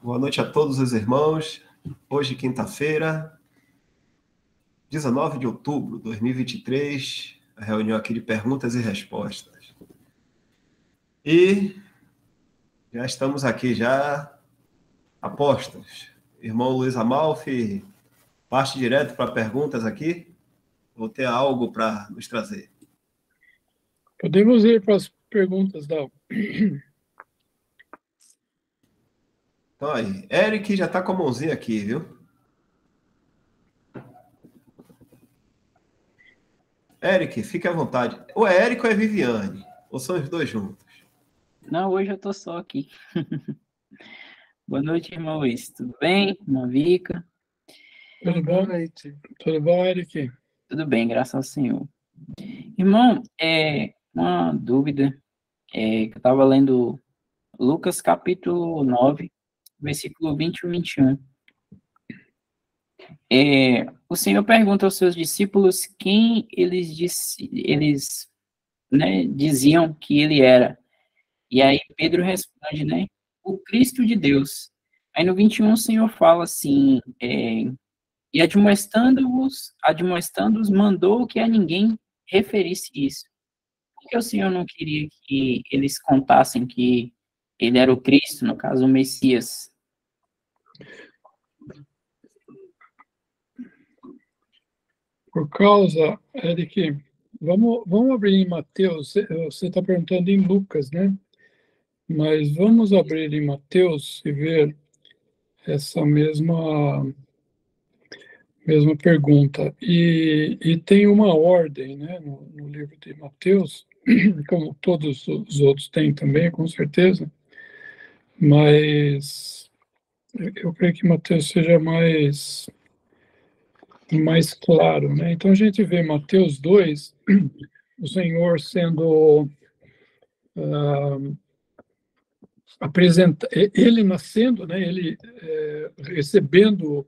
Boa noite a todos os irmãos. Hoje, quinta-feira, 19 de outubro de 2023, a reunião aqui de perguntas e respostas. E já estamos aqui, já apostas. Irmão Luiz Amalfi, parte direto para perguntas aqui, ou ter algo para nos trazer? Podemos ir para as perguntas da... Então aí, Eric já está com a mãozinha aqui, viu? Eric, fique à vontade. Ou é Eric ou é Viviane? Ou são os dois juntos? Não, hoje eu estou só aqui. Boa noite, irmão Luiz. Tudo bem? Irmã Vica? Tudo bom, Leite? Tudo bom, Eric? Tudo bem, graças ao Senhor. Irmão, uma dúvida. Que eu estava lendo Lucas capítulo 9, versículo 20 e 21. O Senhor pergunta aos seus discípulos quem eles diziam que ele era. E aí Pedro responde, o Cristo de Deus. Aí no 21 o Senhor fala assim, e admoestando-os, mandou que a ninguém referisse isso. Por que o Senhor não queria que eles contassem que ele era o Cristo, no caso o Messias? Por causa, Eric, vamos abrir em Mateus. Você está perguntando em Lucas, né? Mas vamos abrir em Mateus e ver essa mesma pergunta. E tem uma ordem, né, no livro de Mateus, como todos os outros têm também, com certeza, mas eu creio que Mateus seja mais claro, né? Então a gente vê Mateus 2, o Senhor sendo ele nascendo, né? Ele recebendo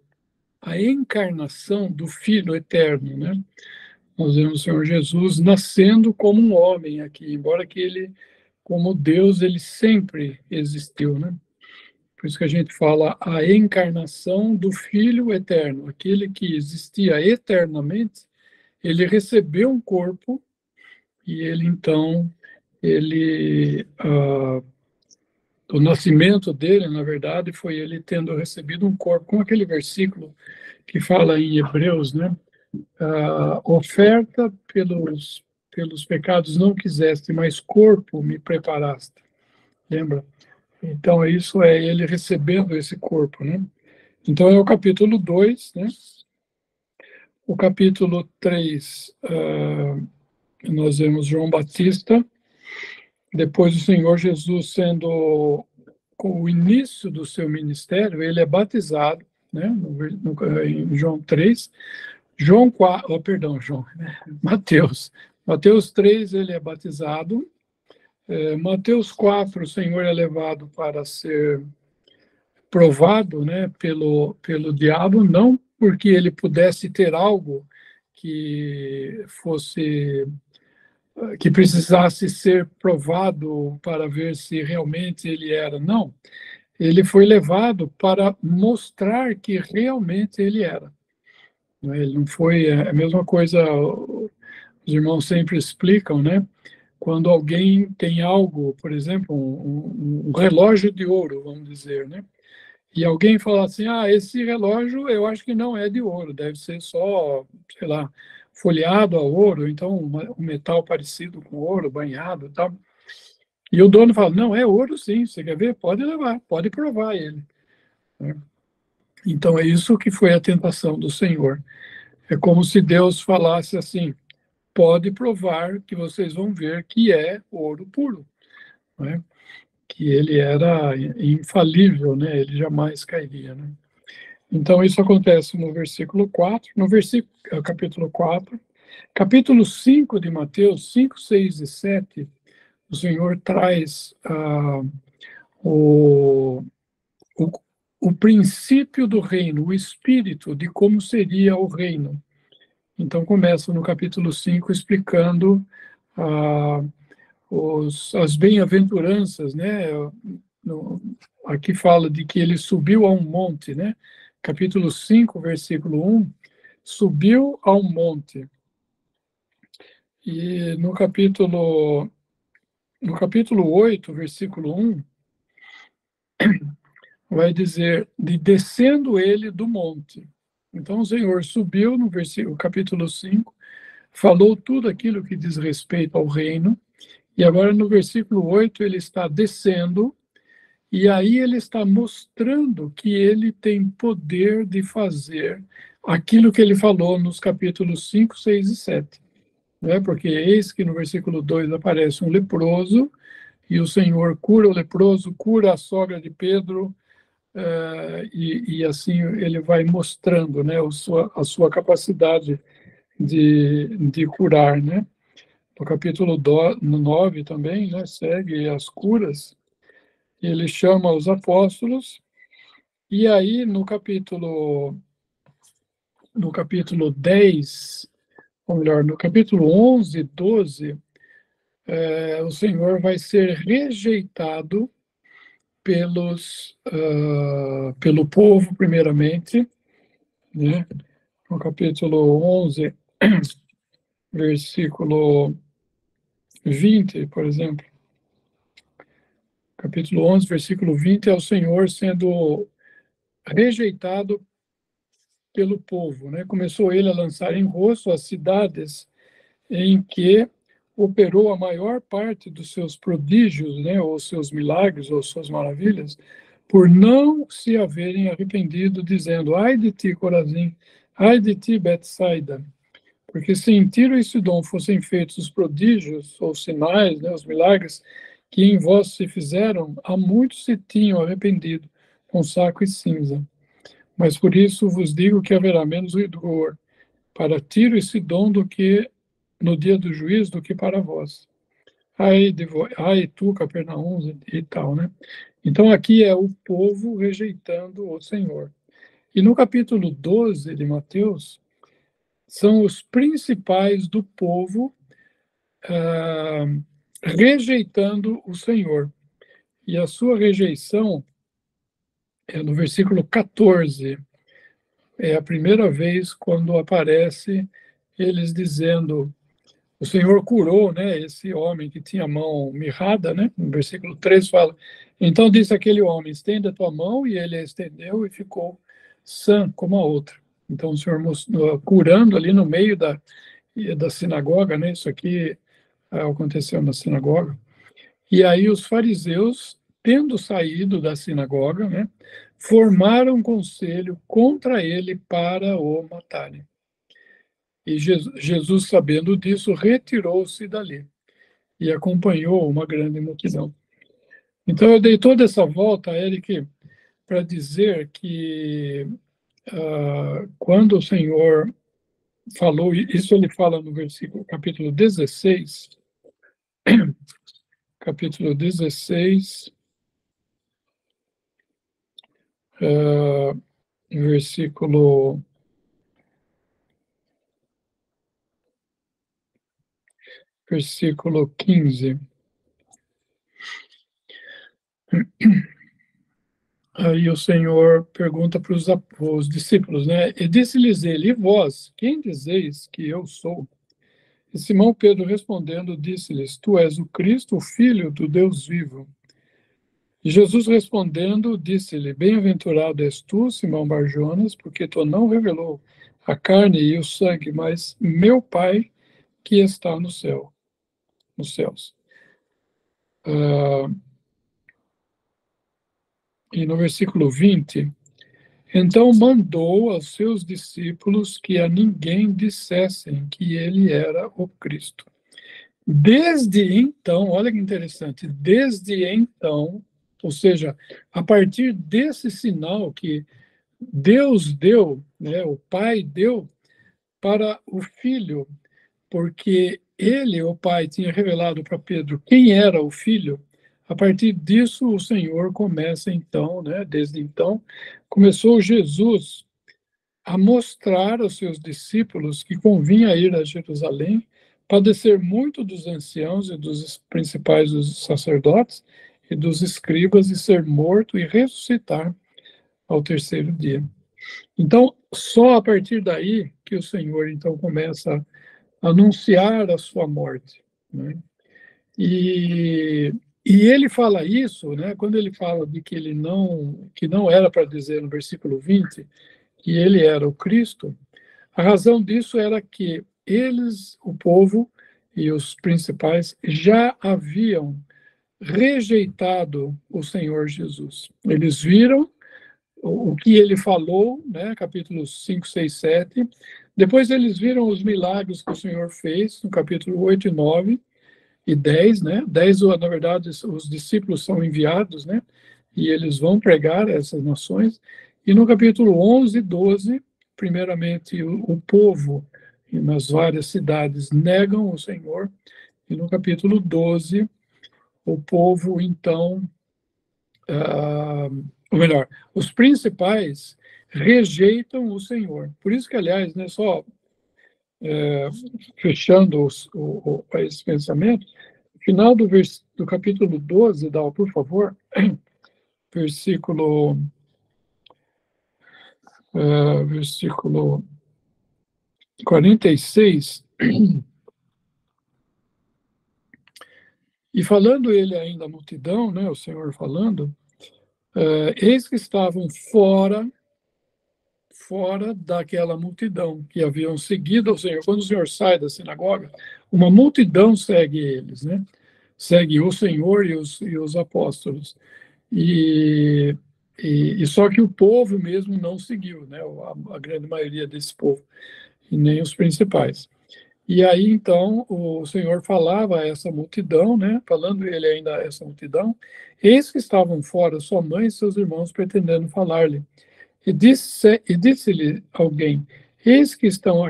a encarnação do Filho Eterno, né? Nós vemos o Senhor Jesus nascendo como um homem aqui, embora que ele, como Deus, ele sempre existiu, né? Por isso que a gente fala a encarnação do Filho Eterno, aquele que existia eternamente, ele recebeu um corpo e ele, então, o nascimento dele, na verdade, foi ele tendo recebido um corpo, com aquele versículo que fala em Hebreus, né? Oferta pelos pecados não quiseste, mas corpo me preparaste. Lembra? Então, isso é ele recebendo esse corpo, né? Então, é o capítulo 2, né? O capítulo 3, nós vemos João Batista, depois o Senhor Jesus sendo, com o início do seu ministério, ele é batizado, né? Em João 3, Mateus 3, ele é batizado. Mateus 4, o Senhor é levado para ser provado, né, pelo diabo, não porque ele pudesse ter algo que precisasse ser provado para ver se realmente ele era. Não, ele foi levado para mostrar que realmente ele era. Ele não foi a mesma coisa, os irmãos sempre explicam, né? Quando alguém tem algo, por exemplo, um relógio de ouro, vamos dizer, né? E alguém fala assim, esse relógio eu acho que não é de ouro, deve ser só, sei lá, folheado a ouro, então um metal parecido com ouro, banhado e tal. E o dono fala, não, é ouro sim, você quer ver? Pode levar, pode provar ele. Então é isso que foi a tentação do Senhor. É como se Deus falasse assim, pode provar que vocês vão ver que é ouro puro, né? Que ele era infalível, né? Ele jamais cairia, né? Então, isso acontece no versículo 4, capítulo 4. Capítulo 5 de Mateus, 5, 6 e 7, o Senhor traz o princípio do reino, o espírito de como seria o reino. Então, começa no capítulo 5 explicando as bem-aventuranças, né? aqui fala de que ele subiu a um monte, né? Capítulo 5, versículo 1, subiu a um monte. E no capítulo 8, versículo 1, vai dizer, de descendo ele do monte. Então o Senhor subiu no capítulo 5, falou tudo aquilo que diz respeito ao reino, e agora no versículo 8 ele está descendo, e aí ele está mostrando que ele tem poder de fazer aquilo que ele falou nos capítulos 5, 6 e 7. Né? Porque eis que no versículo 2 aparece um leproso, e o Senhor cura o leproso, cura a sogra de Pedro, e assim ele vai mostrando, né, a sua capacidade de curar. Né? No capítulo 9 também, né, segue as curas, ele chama os apóstolos, e aí no capítulo 10, ou melhor, no capítulo 11, 12, o Senhor vai ser rejeitado pelo povo, primeiramente, né? No capítulo 11, versículo 20, por exemplo. Capítulo 11, versículo 20, é o Senhor sendo rejeitado pelo povo, né? Começou ele a lançar em rosto as cidades em que operou a maior parte dos seus prodígios, né, ou seus milagres, ou suas maravilhas, por não se haverem arrependido, dizendo, ai de ti, Corazim, ai de ti, Betsaida, porque se em Tiro e Sidom fossem feitos os prodígios, ou sinais, né, os milagres, que em vós se fizeram, há muitos se tinham arrependido, com saco e cinza. Mas por isso vos digo que haverá menos rigor para Tiro e Sidom do que no dia do juízo do que para vós. Ai tu, Capernaum, e tal, né? Então aqui é o povo rejeitando o Senhor. E no capítulo 12 de Mateus, são os principais do povo rejeitando o Senhor. E a sua rejeição é no versículo 14. É a primeira vez quando aparece eles dizendo, o Senhor curou, né, esse homem que tinha a mão mirrada, né? No versículo 3 fala, então disse aquele homem, estende a tua mão, e ele a estendeu e ficou sã como a outra. Então o Senhor curando ali no meio da sinagoga, né? Isso aqui aconteceu na sinagoga. E aí os fariseus, tendo saído da sinagoga, né, formaram um conselho contra ele para o matarem. E Jesus, sabendo disso, retirou-se dali e acompanhou uma grande multidão. Então, eu dei toda essa volta, Eric, para dizer que quando o Senhor falou, isso ele fala no versículo, capítulo 16, versículo 15. Aí o Senhor pergunta para os discípulos, né? E disse-lhes ele, e vós, quem dizeis que eu sou? E Simão Pedro respondendo, disse-lhes, tu és o Cristo, o Filho do Deus vivo. E Jesus respondendo, disse-lhe, bem-aventurado és tu, Simão Barjonas, porque tu não revelou a carne e o sangue, mas meu Pai que está no céu, nos céus. E no versículo 20, então mandou aos seus discípulos que a ninguém dissessem que ele era o Cristo. Desde então, olha que interessante, desde então, ou seja, a partir desse sinal que Deus deu, né, o Pai deu para o Filho, porque ele, o Pai, tinha revelado para Pedro quem era o Filho. A partir disso, o Senhor começa então, né, desde então, começou Jesus a mostrar aos seus discípulos que convinha ir a Jerusalém, padecer muito dos anciãos e dos principais dos sacerdotes e dos escribas, e ser morto e ressuscitar ao terceiro dia. Então, só a partir daí que o Senhor, então, começa a anunciar a sua morte, né? E ele fala isso, né, quando ele fala de que que não era para dizer no versículo 20 que ele era o Cristo. A razão disso era que eles, o povo e os principais, já haviam rejeitado o Senhor Jesus. Eles viram o que ele falou, né, capítulos 5, 6, 7. Depois eles viram os milagres que o Senhor fez, no capítulo 8 e 9 e 10, né? 10, na verdade, os discípulos são enviados, né? E eles vão pregar essas nações. E no capítulo 11 e 12, primeiramente, o povo nas várias cidades negam o Senhor. E no capítulo 12, o povo, então, ou melhor, os principais rejeitam o Senhor. Por isso que, aliás, né, só fechando esse pensamento, no final do capítulo 12, Dal, por favor, versículo 46, e falando ele ainda à multidão, né, o Senhor falando, eis que estavam fora daquela multidão que haviam seguido o Senhor. Quando o Senhor sai da sinagoga, uma multidão segue eles, né? Segue o Senhor e os apóstolos. E só que o povo mesmo não seguiu, né? A grande maioria desse povo, e nem os principais. E aí, então, o Senhor falava a essa multidão, né? Falando ele ainda a essa multidão, eis que estavam fora sua mãe e seus irmãos pretendendo falar-lhe. E disse-lhe alguém, eis que estão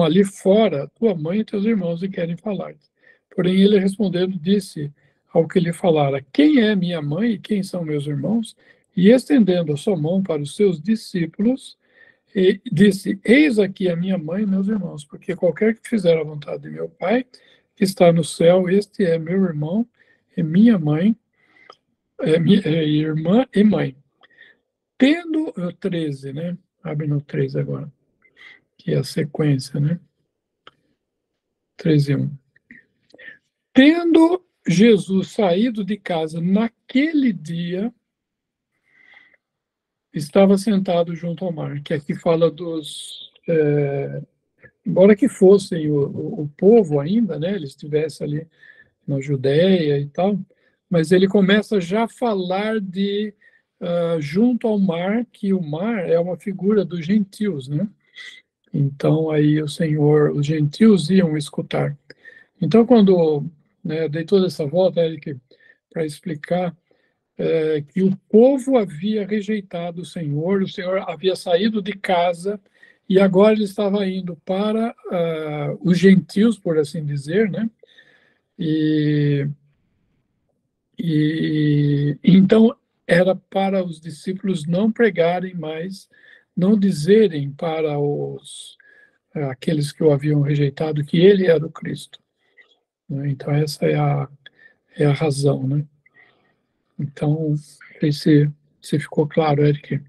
ali fora, tua mãe e teus irmãos, e querem falar-te. Porém, ele respondendo, disse ao que lhe falara, quem é minha mãe e quem são meus irmãos? E estendendo a sua mão para os seus discípulos, e disse, eis aqui a minha mãe e meus irmãos, porque qualquer que fizer a vontade de meu Pai, que está no céu, este é meu irmão, e minha mãe, irmã e mãe. Tendo 13, né? Abre no 3 agora, que é a sequência, né? 13:1. Tendo Jesus saído de casa naquele dia, estava sentado junto ao mar, que aqui fala dos... embora que fossem o povo ainda, né? Eles estivessem ali na Judéia e tal, mas ele começa já a falar de junto ao mar, que o mar é uma figura dos gentios, né? Então, aí o Senhor, os gentios iam escutar. Então, quando dei toda essa volta, Eric, para explicar que o povo havia rejeitado o Senhor havia saído de casa e agora ele estava indo para os gentios, por assim dizer, né? E então era para os discípulos não pregarem mais, não dizerem para aqueles que o haviam rejeitado que ele era o Cristo, né? Então essa é a razão, né? Então, não sei se ficou claro, Eric.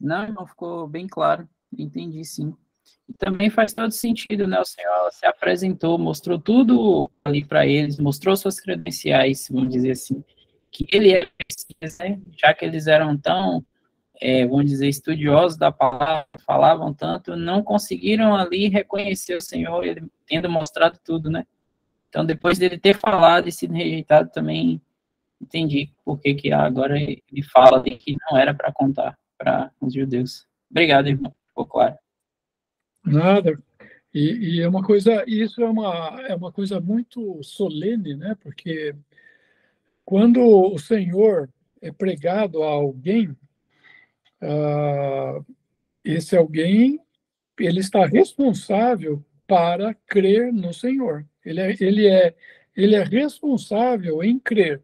Não, ficou bem claro, entendi sim. E também faz todo sentido, né? O Senhor se apresentou, mostrou tudo ali para eles, mostrou suas credenciais, vamos dizer assim, que ele é Messias, né? Já que eles eram tão, vamos dizer, estudiosos da palavra, falavam tanto, não conseguiram ali reconhecer o Senhor, ele tendo mostrado tudo, né? Então, depois dele ter falado e sido rejeitado, também entendi por que agora ele fala de que não era para contar para os judeus. Obrigado, irmão. Ficou claro. Nada. E é uma coisa, isso é uma coisa muito solene, né? Porque quando o Senhor é pregado a alguém, esse alguém ele está responsável para crer no Senhor. Ele é responsável em crer.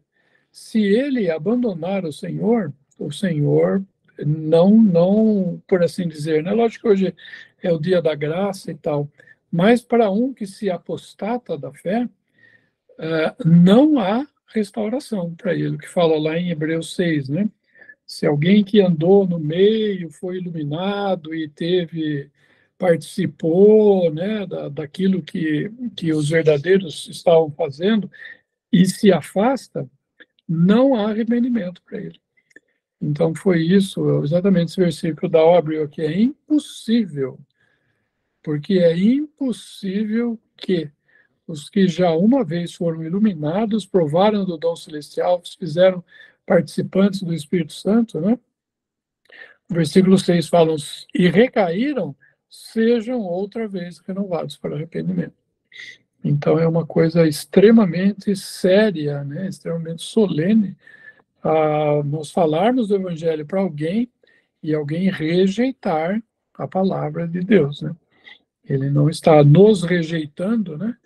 Se ele abandonar o Senhor não, por assim dizer, né? Lógico que hoje é o dia da graça e tal, mas para um que se apostata da fé, não há restauração para ele, o que fala lá em Hebreus 6, né? Se alguém que andou no meio foi iluminado e participou, né, daquilo que os verdadeiros estavam fazendo e se afasta, não há arrependimento para ele. Então foi isso, exatamente esse versículo da abriu aqui, é impossível, porque é impossível que os que já uma vez foram iluminados, provaram do dom celestial, se fizeram participantes do Espírito Santo, né? O versículo 6 fala, e recaíram, sejam outra vez renovados para arrependimento. Então é uma coisa extremamente séria, né? Extremamente solene, nós falarmos do Evangelho para alguém e alguém rejeitar a palavra de Deus, né? Ele não está nos rejeitando, né?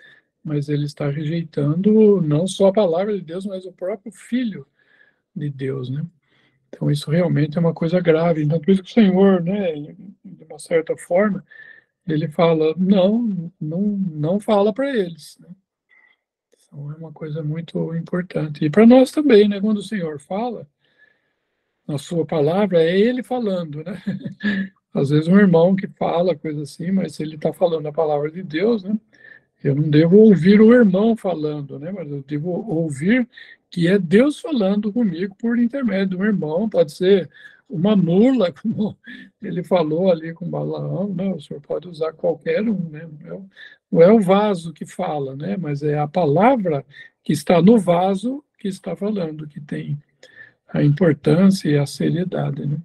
Mas ele está rejeitando não só a palavra de Deus, mas o próprio Filho de Deus, né? Então isso realmente é uma coisa grave. Então por isso que o Senhor, né, de uma certa forma, ele fala, não fala para eles, né? Então é uma coisa muito importante. E para nós também, né, quando o Senhor fala, na sua palavra, é ele falando, né? Às vezes um irmão que fala coisa assim, mas se ele está falando a palavra de Deus, né? Eu não devo ouvir o irmão falando, né? Mas eu devo ouvir que é Deus falando comigo por intermédio do irmão. Pode ser uma mula, como ele falou ali com Balaão, né? O senhor pode usar qualquer um, né? Não é o vaso que fala, né? Mas é a palavra que está no vaso que está falando, que tem a importância e a seriedade, né?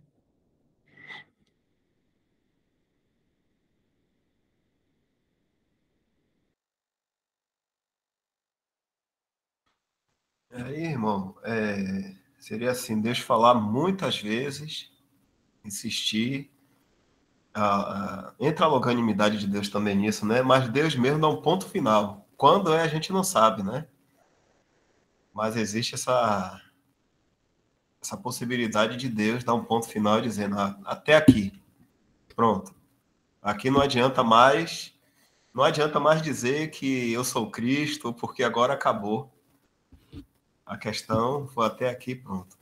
Aí, irmão, seria assim, Deus falar muitas vezes, insistir, entra a longanimidade de Deus também nisso, né? Mas Deus mesmo dá um ponto final. Quando a gente não sabe, né? Mas existe essa possibilidade de Deus dar um ponto final dizendo, até aqui, pronto. Aqui não adianta mais dizer que eu sou Cristo, porque agora acabou. A questão foi até aqui, pronto.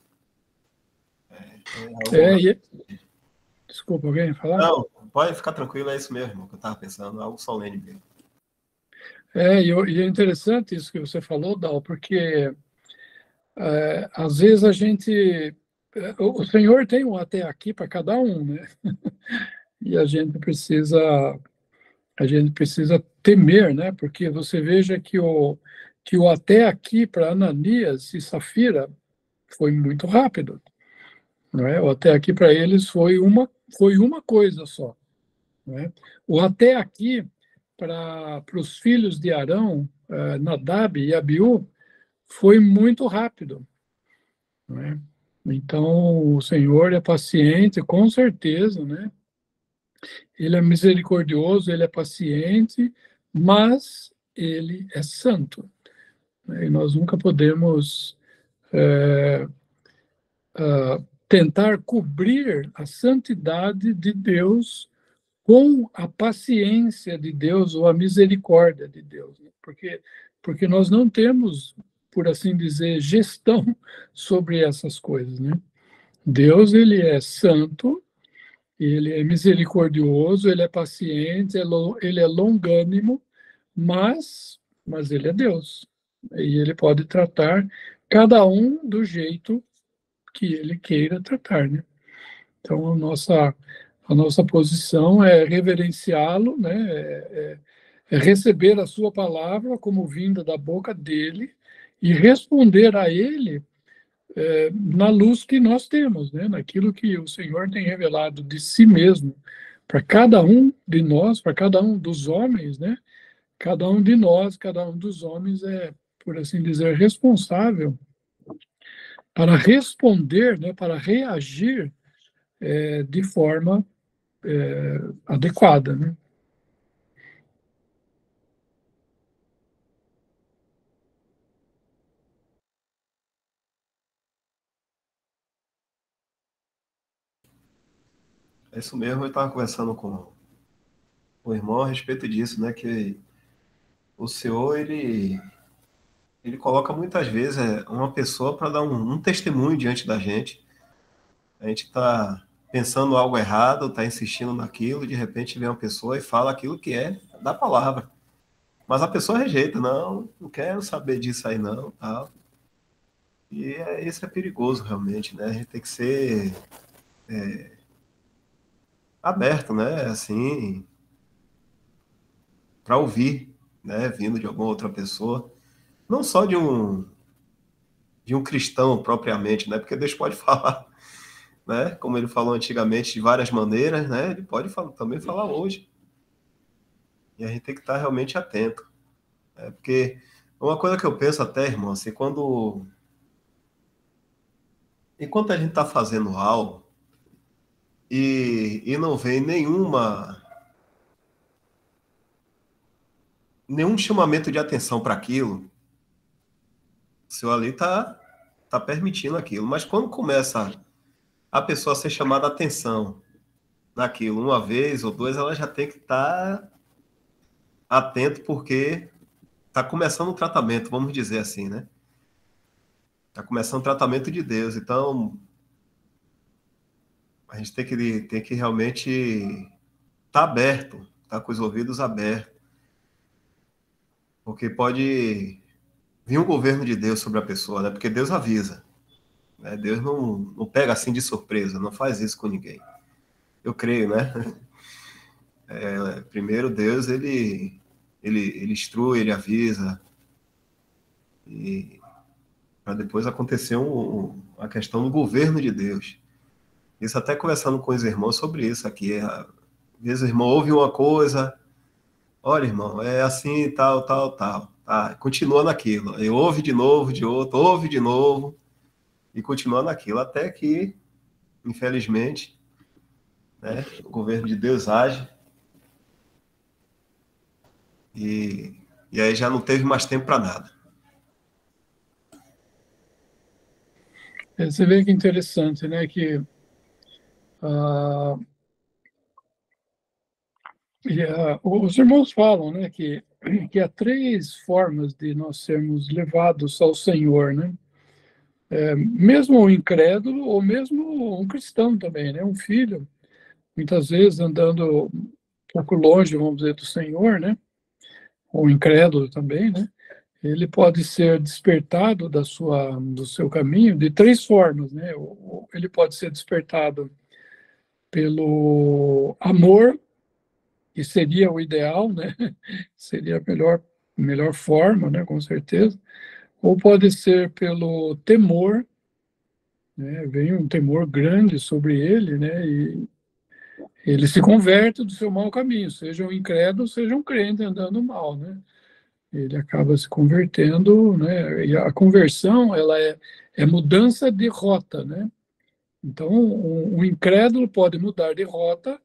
Desculpa, alguém falar? Não, pode ficar tranquilo, é isso mesmo que eu estava pensando, algo solene mesmo. E é interessante isso que você falou, Dal, porque às vezes a gente. O Senhor tem um até aqui para cada um, né? E a gente precisa temer, né? Porque você veja que o até aqui para Ananias e Safira foi muito rápido, não é? O até aqui para eles foi uma coisa só, não é? O até aqui para os filhos de Arão, Nadab e Abiú, foi muito rápido, não é? Então, o Senhor é paciente, com certeza, né? Ele é misericordioso, ele é paciente, mas ele é santo, né? E nós nunca podemos tentar cobrir a santidade de Deus com a paciência de Deus ou a misericórdia de Deus, né? Porque nós não temos, por assim dizer, gestão sobre essas coisas, né? Deus, ele é santo, ele é misericordioso, ele é paciente, ele é longânimo, mas ele é Deus. E ele pode tratar cada um do jeito que ele queira tratar, né? Então, a nossa posição é reverenciá-lo, né? É receber a sua palavra como vinda da boca dele e responder a ele na luz que nós temos, né? Naquilo que o Senhor tem revelado de si mesmo para cada um de nós, para cada um dos homens, né? Cada um de nós, cada um dos homens é, por assim dizer, responsável para responder, né? Para reagir de forma adequada, né? É isso mesmo, eu estava conversando com o irmão a respeito disso, né? Que o Senhor, ele ele coloca muitas vezes uma pessoa para dar um testemunho diante da gente. A gente está pensando algo errado, está insistindo naquilo, de repente vem uma pessoa e fala aquilo que é da palavra. Mas a pessoa rejeita, não quero saber disso aí não, tal. E isso é perigoso realmente, né? A gente tem que ser aberto, né? Assim, para ouvir, né? Vindo de alguma outra pessoa, não só de um cristão propriamente, né? Porque Deus pode falar, né? Como ele falou antigamente de várias maneiras, né? Ele pode também falar hoje. E a gente tem que estar realmente atento, né? Porque uma coisa que eu penso até, irmão, assim, enquanto a gente está fazendo algo e não vem nenhum chamamento de atenção para aquilo, o senhor ali tá permitindo aquilo. Mas quando começa a pessoa a ser chamada a atenção naquilo uma vez ou duas, ela já tem que estar atento, porque está começando o tratamento, vamos dizer assim, né? Está começando o tratamento de Deus. Então, a gente tem que realmente estar aberto, estar com os ouvidos abertos, porque pode vir um governo de Deus sobre a pessoa, né? Porque Deus avisa, né? Deus não pega assim de surpresa, não faz isso com ninguém. Eu creio, né? Primeiro Deus, ele instrui, ele avisa, e para depois acontecer a questão do governo de Deus. Isso até conversando com os irmãos sobre isso aqui. Às vezes o irmão ouve uma coisa, olha, irmão, é assim, tal, tal, tal. Tá, continua naquilo. E ouve de novo, de outro, ouve de novo, e continua naquilo, até que, infelizmente, né, o governo de Deus age, e aí já não teve mais tempo para nada. Você vê que interessante, né? Que os irmãos falam, né? Que há três formas de nós sermos levados ao Senhor, né? Mesmo um incrédulo ou mesmo um cristão também, né? Um filho, muitas vezes andando um pouco longe, vamos dizer, do Senhor, né? Ou incrédulo também, né? Ele pode ser despertado do seu caminho de três formas, né? Ele pode ser despertado pelo amor, que seria o ideal, né? Seria a melhor forma, né? Com certeza. Ou pode ser pelo temor, né? Vem um temor grande sobre ele, né? E ele se converte do seu mau caminho, seja um incrédulo, seja um crente andando mal, né? Ele acaba se convertendo, né? E a conversão, ela é mudança de rota, né? Então, um incrédulo pode mudar de rota,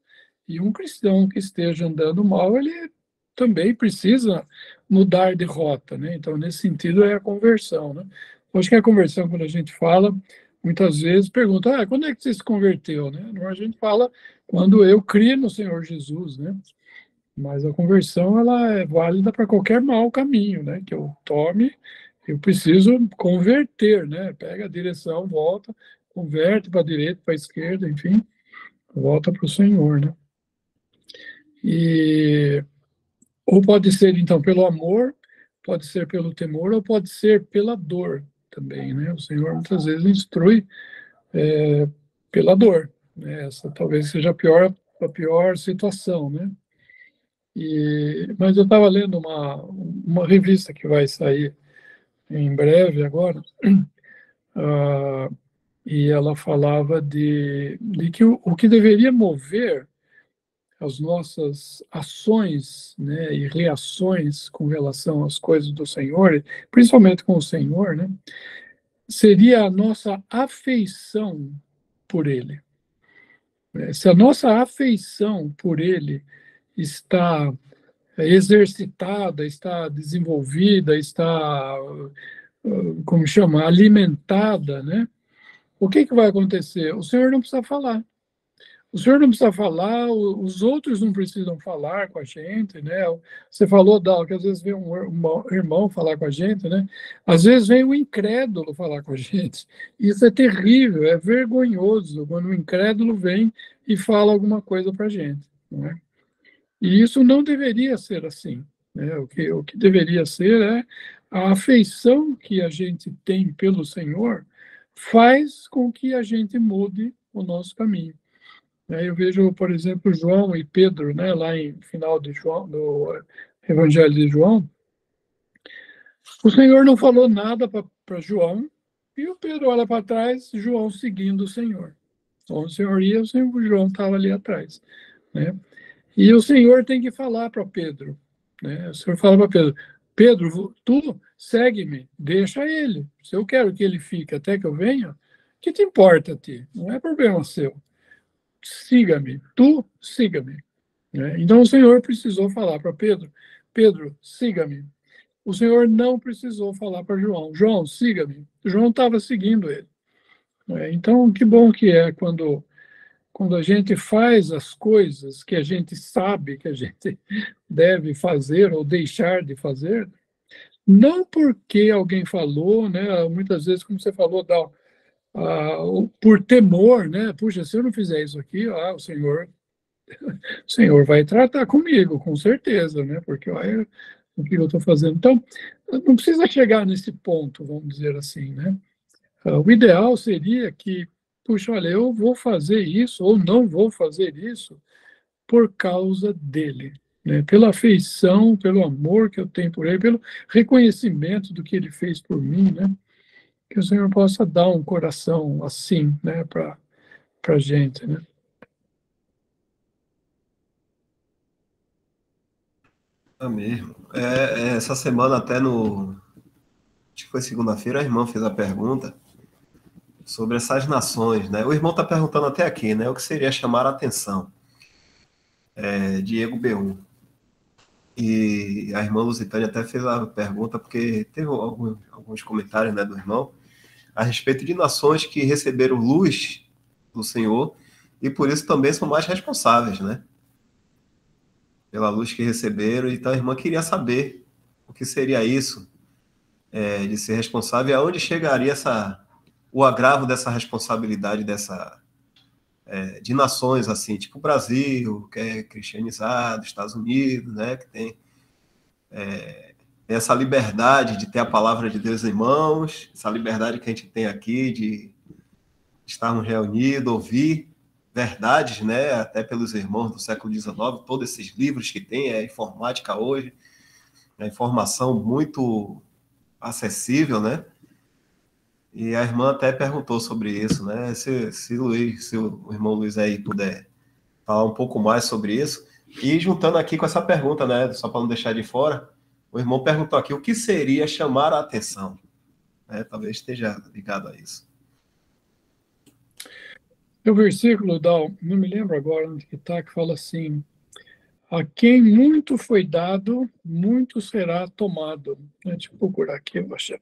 e um cristão que esteja andando mal, ele também precisa mudar de rota, né? Então, nesse sentido, é a conversão, né? Acho que a conversão, quando a gente fala, muitas vezes pergunta, quando é que você se converteu, né? A gente fala quando eu criei no Senhor Jesus, né? Mas a conversão, ela é válida para qualquer mau caminho, né? Que eu tome, eu preciso converter, né? Pega a direção, volta, converte para a direita, para a esquerda, enfim, volta para o Senhor, né? Ou pode ser, então, pelo amor, pode ser pelo temor, ou pode ser pela dor também, né? O Senhor muitas vezes instrui pela dor, né? Essa talvez seja a pior situação, né? Mas eu estava lendo uma revista que vai sair em breve agora, e ela falava de que o que deveria mover as nossas ações, né, e reações com relação às coisas do Senhor, principalmente com o Senhor, né, seria a nossa afeição por Ele. Se a nossa afeição por Ele está exercitada, está desenvolvida, está, como chama, alimentada, né? O que vai acontecer? O Senhor não precisa falar. O senhor não precisa falar, os outros não precisam falar com a gente, né? Você falou, Dal, que às vezes vem um irmão falar com a gente, né? Às vezes vem um incrédulo falar com a gente. Isso é terrível, é vergonhoso quando um incrédulo vem e fala alguma coisa para a gente, né? E isso não deveria ser assim, né? O que deveria ser é a afeição que a gente tem pelo Senhor faz com que a gente mude o nosso caminho. Eu vejo, por exemplo, João e Pedro, né, lá em final de João, no Evangelho de João, o Senhor não falou nada para João, e o Pedro olha para trás, João seguindo o Senhor. Então, o Senhor ia, o João estava ali atrás, né? E o Senhor tem que falar para Pedro, né? O Senhor fala para Pedro, Pedro, tu segue-me, deixa ele. Se eu quero que ele fique até que eu venha, o que te importa a ti? Não é problema seu. Siga-me, tu siga-me. Né? Então o Senhor precisou falar para Pedro, Pedro, siga-me. O Senhor não precisou falar para João, João, siga-me. João estava seguindo ele. Né? Então, que bom que é quando a gente faz as coisas que a gente sabe que a gente deve fazer ou deixar de fazer, não porque alguém falou, né? Muitas vezes, como você falou, por temor, né? Puxa, se eu não fizer isso aqui, o Senhor vai tratar comigo, com certeza, né? Porque olha o que eu estou fazendo. Então, não precisa chegar nesse ponto, vamos dizer assim, né? O ideal seria que, puxa, olha, eu vou fazer isso ou não vou fazer isso por causa dele, né? Pela afeição, pelo amor que eu tenho por ele, pelo reconhecimento do que ele fez por mim, né? Que o Senhor possa dar um coração assim, né, para a gente, né? É mesmo. Essa semana, até acho que foi segunda-feira, a irmã fez a pergunta sobre essas nações, né? O irmão está perguntando até aqui, né? O que seria chamar a atenção? Diego B1. E a irmã Lusitânia até fez a pergunta, porque teve alguns comentários, né, do irmão, a respeito de nações que receberam luz do Senhor e por isso também são mais responsáveis, né? Pela luz que receberam. Então a irmã queria saber o que seria isso, de ser responsável, e aonde chegaria o agravo dessa responsabilidade de nações assim, tipo o Brasil, que é cristianizado, Estados Unidos, né, que tem essa liberdade de ter a palavra de Deus em mãos, essa liberdade que a gente tem aqui de estarmos reunidos, ouvir verdades, né, até pelos irmãos do século XIX, todos esses livros que tem, a informática hoje, a informação muito acessível, né? E a irmã até perguntou sobre isso, né? Se o irmão Luiz aí puder falar um pouco mais sobre isso. E juntando aqui com essa pergunta, né? Só para não deixar de fora, o irmão perguntou aqui o que seria chamar a atenção. Talvez esteja ligado a isso. O versículo, não me lembro agora onde que está, que fala assim, a quem muito foi dado, muito será tomado. Deixa eu procurar aqui, eu achei.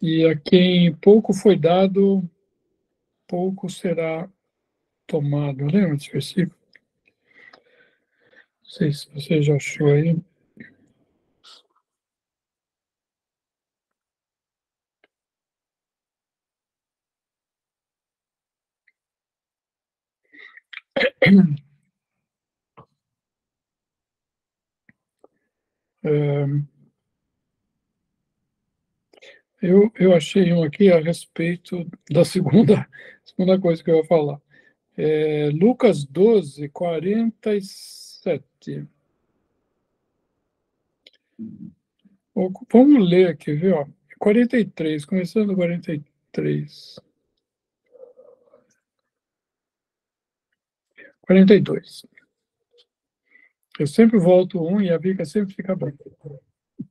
E a quem pouco foi dado, pouco será tomado. Lembra desse versículo? Não sei se você já achou aí. Eu achei um aqui a respeito da segunda coisa que eu ia falar. Lucas 12, 47. Vamos ler aqui, viu? 43, começando 43. 42. Eu sempre volto um e a Vika sempre fica bem.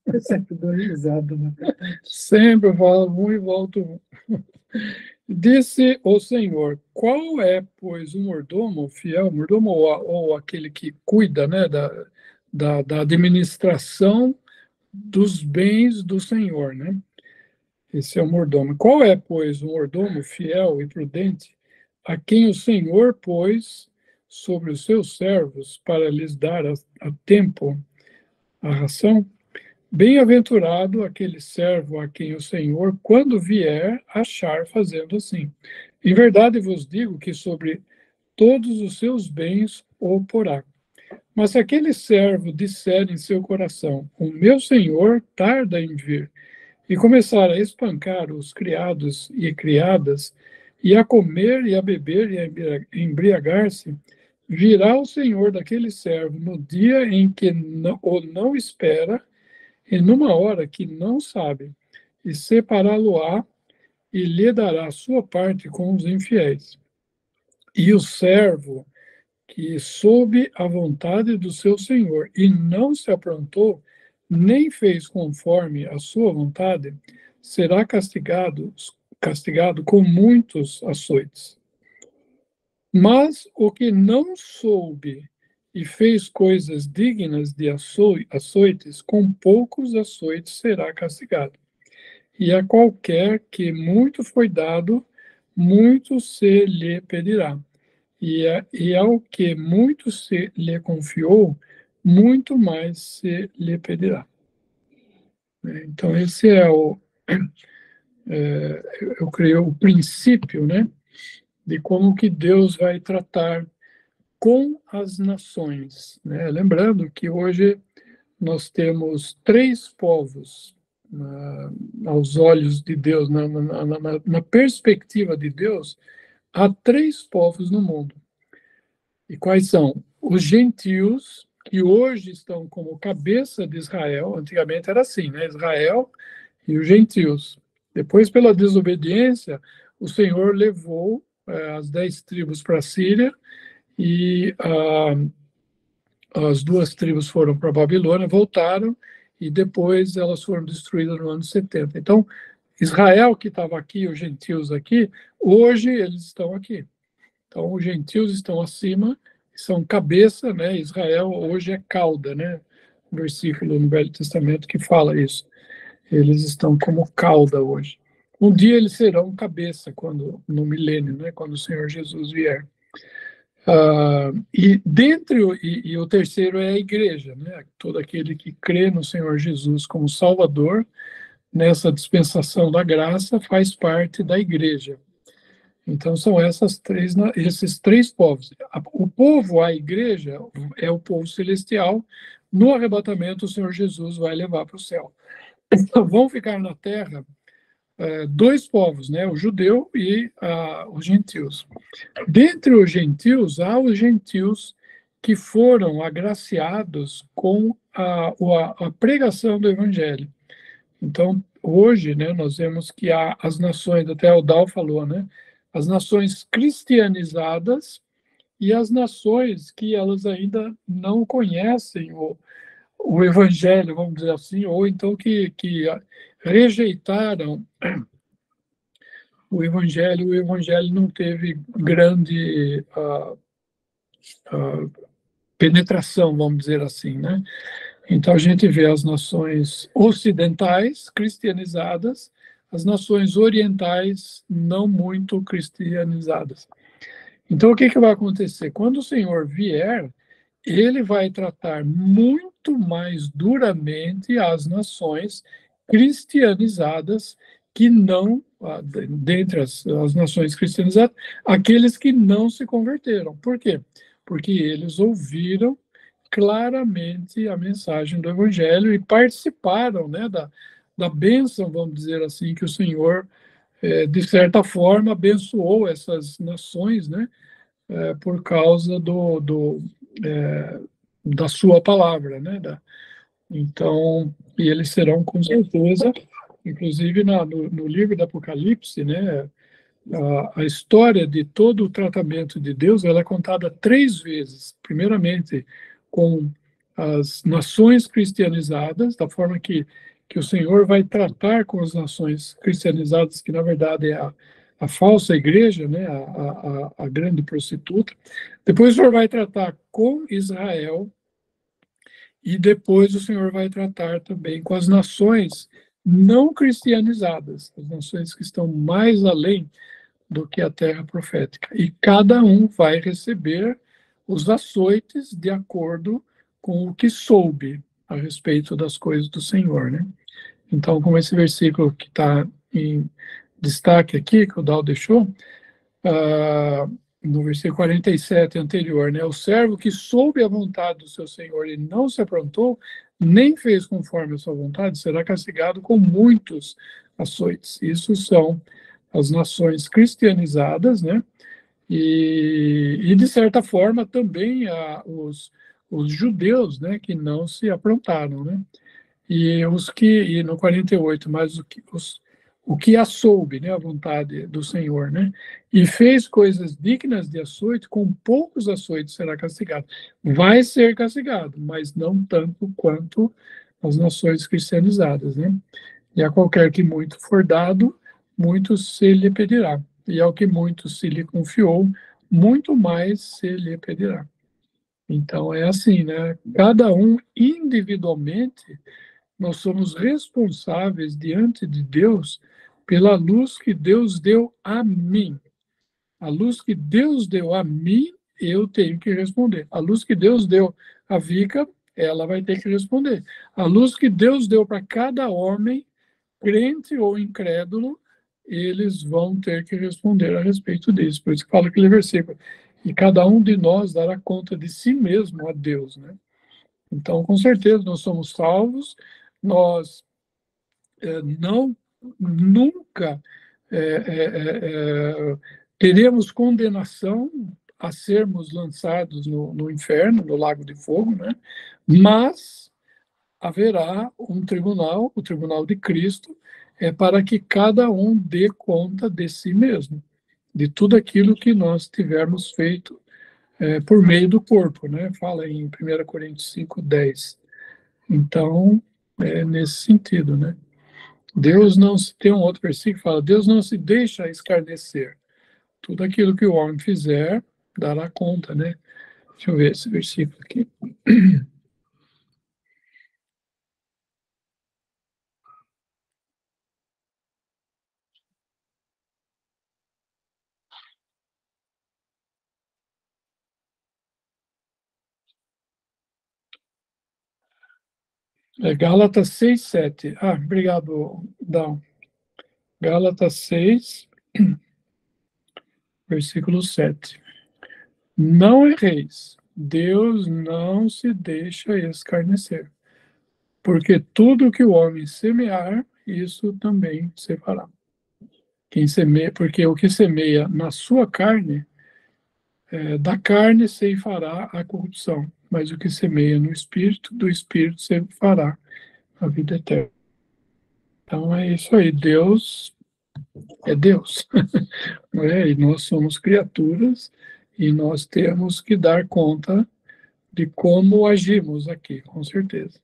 Eu sempre dou risada, né? Sempre falo um e volto um. Disse o Senhor, qual é, pois, o mordomo fiel, mordomo ou aquele que cuida, né, da administração dos bens do Senhor, né? Esse é o mordomo. Qual é, pois, o mordomo fiel e prudente a quem o Senhor pôs sobre os seus servos para lhes dar a tempo a ração, bem-aventurado aquele servo a quem o Senhor, quando vier, achar fazendo assim. Em verdade vos digo que sobre todos os seus bens o porá. Mas se aquele servo disser em seu coração, o meu senhor tarda em vir, e começar a espancar os criados e criadas, e a comer e a beber e a embriagar-se, virá o senhor daquele servo no dia em que o não espera, e numa hora que não sabe, e separá-lo-á, e lhe dará a sua parte com os infiéis. E o servo que soube a vontade do seu senhor e não se aprontou, nem fez conforme a sua vontade, será castigado com muitos açoites. Mas o que não soube e fez coisas dignas de açoites, com poucos açoites será castigado. E a qualquer que muito foi dado, muito se lhe pedirá. E ao que muito se lhe confiou, muito mais se lhe pedirá. Então, esse é eu creio, o princípio, né, de como que Deus vai tratar com as nações, né? Lembrando que hoje nós temos 3 povos aos olhos de Deus, na perspectiva de Deus, há 3 povos no mundo. E quais são? Os gentios, que hoje estão como cabeça de Israel, antigamente era assim, né? Israel e os gentios. Depois, pela desobediência, o Senhor levou as 10 tribos para a Síria e as 2 tribos foram para a Babilônia, voltaram e depois elas foram destruídas no ano 70. Então, Israel, que estava aqui, os gentios aqui, hoje eles estão aqui. Então, os gentios estão acima, são cabeça, né? Israel hoje é cauda, né? Um versículo no Velho Testamento que fala isso. Eles estão como cauda hoje. Um dia eles serão cabeça, no milênio, né? Quando o Senhor Jesus vier. E o terceiro é a igreja, né? Todo aquele que crê no Senhor Jesus como Salvador, nessa dispensação da graça, faz parte da igreja. Então, são esses 3 povos. O povo, a igreja, é o povo celestial. No arrebatamento, o Senhor Jesus vai levar para o céu. Então, vão ficar na terra 2 povos, né? O judeu e os gentios. Dentre os gentios, há os gentios que foram agraciados com a pregação do evangelho. Então, hoje, né, nós vemos que há as nações, até o Dal falou, né? As nações cristianizadas e as nações que elas ainda não conhecem o evangelho, vamos dizer assim, ou então que rejeitaram o evangelho não teve grande penetração, vamos dizer assim, né? Então a gente vê as nações ocidentais cristianizadas, as nações orientais não muito cristianizadas. Então o que vai acontecer? Quando o Senhor vier, ele vai tratar muito mais duramente as nações cristianizadas que não, dentre as nações cristianizadas, aqueles que não se converteram. Por quê? Porque eles ouviram claramente a mensagem do Evangelho e participaram, né, da bênção, vamos dizer assim, que o Senhor, de certa forma, abençoou essas nações, né, por causa da sua palavra, né? Então, e eles serão com certeza, inclusive no livro do Apocalipse, né? A história de todo o tratamento de Deus, ela é contada 3 vezes. Primeiramente, com as nações cristianizadas, da forma que o Senhor vai tratar com as nações cristianizadas, que na verdade é a falsa igreja, né, a grande prostituta. Depois o Senhor vai tratar com Israel e depois o Senhor vai tratar também com as nações não cristianizadas, as nações que estão mais além do que a terra profética. E cada um vai receber os açoites de acordo com o que soube a respeito das coisas do Senhor, né? Então, como esse versículo que está em destaque aqui, que o Dal deixou, no versículo 47 anterior, né? O servo que soube a vontade do seu Senhor e não se aprontou, nem fez conforme a sua vontade, será castigado com muitos açoites. Isso são as nações cristianizadas, né? E de certa forma, também os judeus, né? Que não se aprontaram, né? E no 48, mas o que a soube, né, a vontade do Senhor, né, e fez coisas dignas de açoite, com poucos açoites será castigado. Vai ser castigado, mas não tanto quanto as nações cristianizadas, né? E a qualquer que muito for dado, muito se lhe pedirá. E ao que muito se lhe confiou, muito mais se lhe pedirá. Então é assim, né? Cada um individualmente, nós somos responsáveis diante de Deus pela luz que Deus deu a mim. A luz que Deus deu a mim, eu tenho que responder. A luz que Deus deu a Vika, ela vai ter que responder. A luz que Deus deu para cada homem, crente ou incrédulo, eles vão ter que responder a respeito disso. Por isso que fala aquele versículo. E cada um de nós dará conta de si mesmo a Deus, né? Então, com certeza, nós somos salvos, nós não nunca teremos condenação a sermos lançados no inferno, no lago de fogo, né? Mas haverá um tribunal, o tribunal de Cristo, para que cada um dê conta de si mesmo, de tudo aquilo que nós tivermos feito por meio do corpo, né? Fala em 1 Coríntios 5:10. Então, é nesse sentido, né? Deus não se... Tem um outro versículo que fala, Deus não se deixa escarnecer. Tudo aquilo que o homem fizer, dará conta, né? Deixa eu ver esse versículo aqui. Gálatas 6:7. Obrigado, Dal. Gálatas 6, versículo 7. Não erreis, Deus não se deixa escarnecer, porque tudo que o homem semear, isso também se fará. Quem semeia, porque o que semeia na sua carne, da carne se fará a corrupção, mas o que semeia no Espírito, do Espírito se fará a vida eterna. Então é isso aí, Deus é Deus, e nós somos criaturas e nós temos que dar conta de como agimos aqui, com certeza.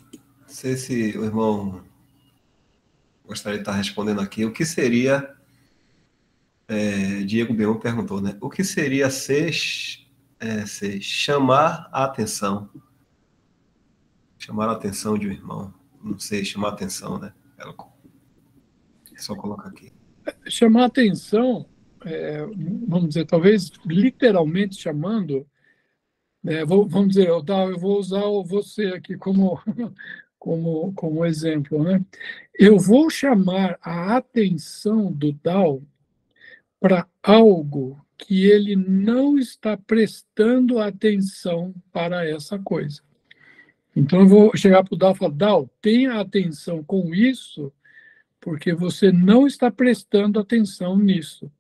Não sei se o irmão gostaria de estar respondendo aqui. O que seria, Diego Beon perguntou, né? O que seria ser chamar a atenção? Chamar a atenção de um irmão. Não sei, chamar a atenção, né? É só colocar aqui. Chamar a atenção, vamos dizer, talvez literalmente chamando, vamos dizer, eu vou usar você aqui como exemplo, né? Eu vou chamar a atenção do Dal para algo que ele não está prestando atenção para essa coisa. Então, eu vou chegar para o Dal e falar, Dal, tenha atenção com isso, porque você não está prestando atenção nisso.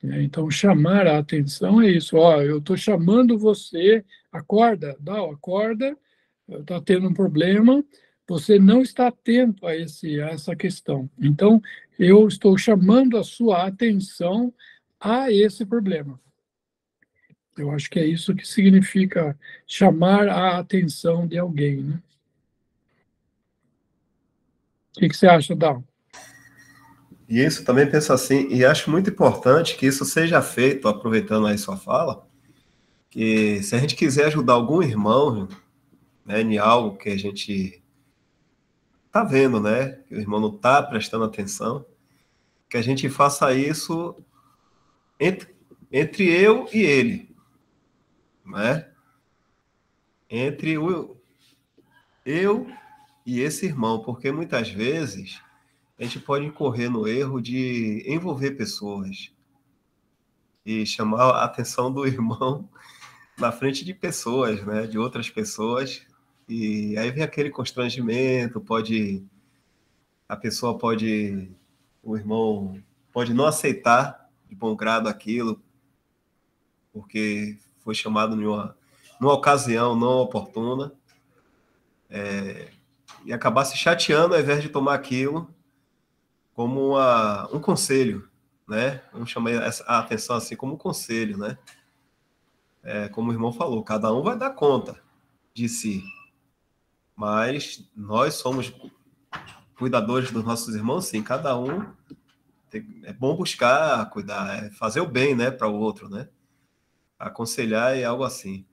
Então, chamar a atenção é isso. Eu estou chamando você, acorda, Dal, acorda, está tendo um problema, você não está atento a essa questão. Então, eu estou chamando a sua atenção a esse problema. Eu acho que é isso que significa chamar a atenção de alguém, né? O que você acha, Dal? E isso também penso assim, e acho muito importante que isso seja feito, aproveitando aí sua fala, que se a gente quiser ajudar algum irmão, né, em algo que a gente está vendo, né? Que o irmão não está prestando atenção, que a gente faça isso entre eu e ele, né? Entre eu e esse irmão, porque muitas vezes a gente pode incorrer no erro de envolver pessoas e chamar a atenção do irmão na frente de pessoas, né? De outras pessoas, e aí vem aquele constrangimento, o irmão pode não aceitar de bom grado aquilo, porque foi chamado numa ocasião não oportuna, e acabar se chateando ao invés de tomar aquilo como um conselho, né? Vamos chamar a atenção assim como um conselho, né? Como o irmão falou, cada um vai dar conta de si, mas nós somos cuidadores dos nossos irmãos, sim, cada um é bom buscar cuidar, fazer o bem, né, para o outro, né? Aconselhar é algo assim.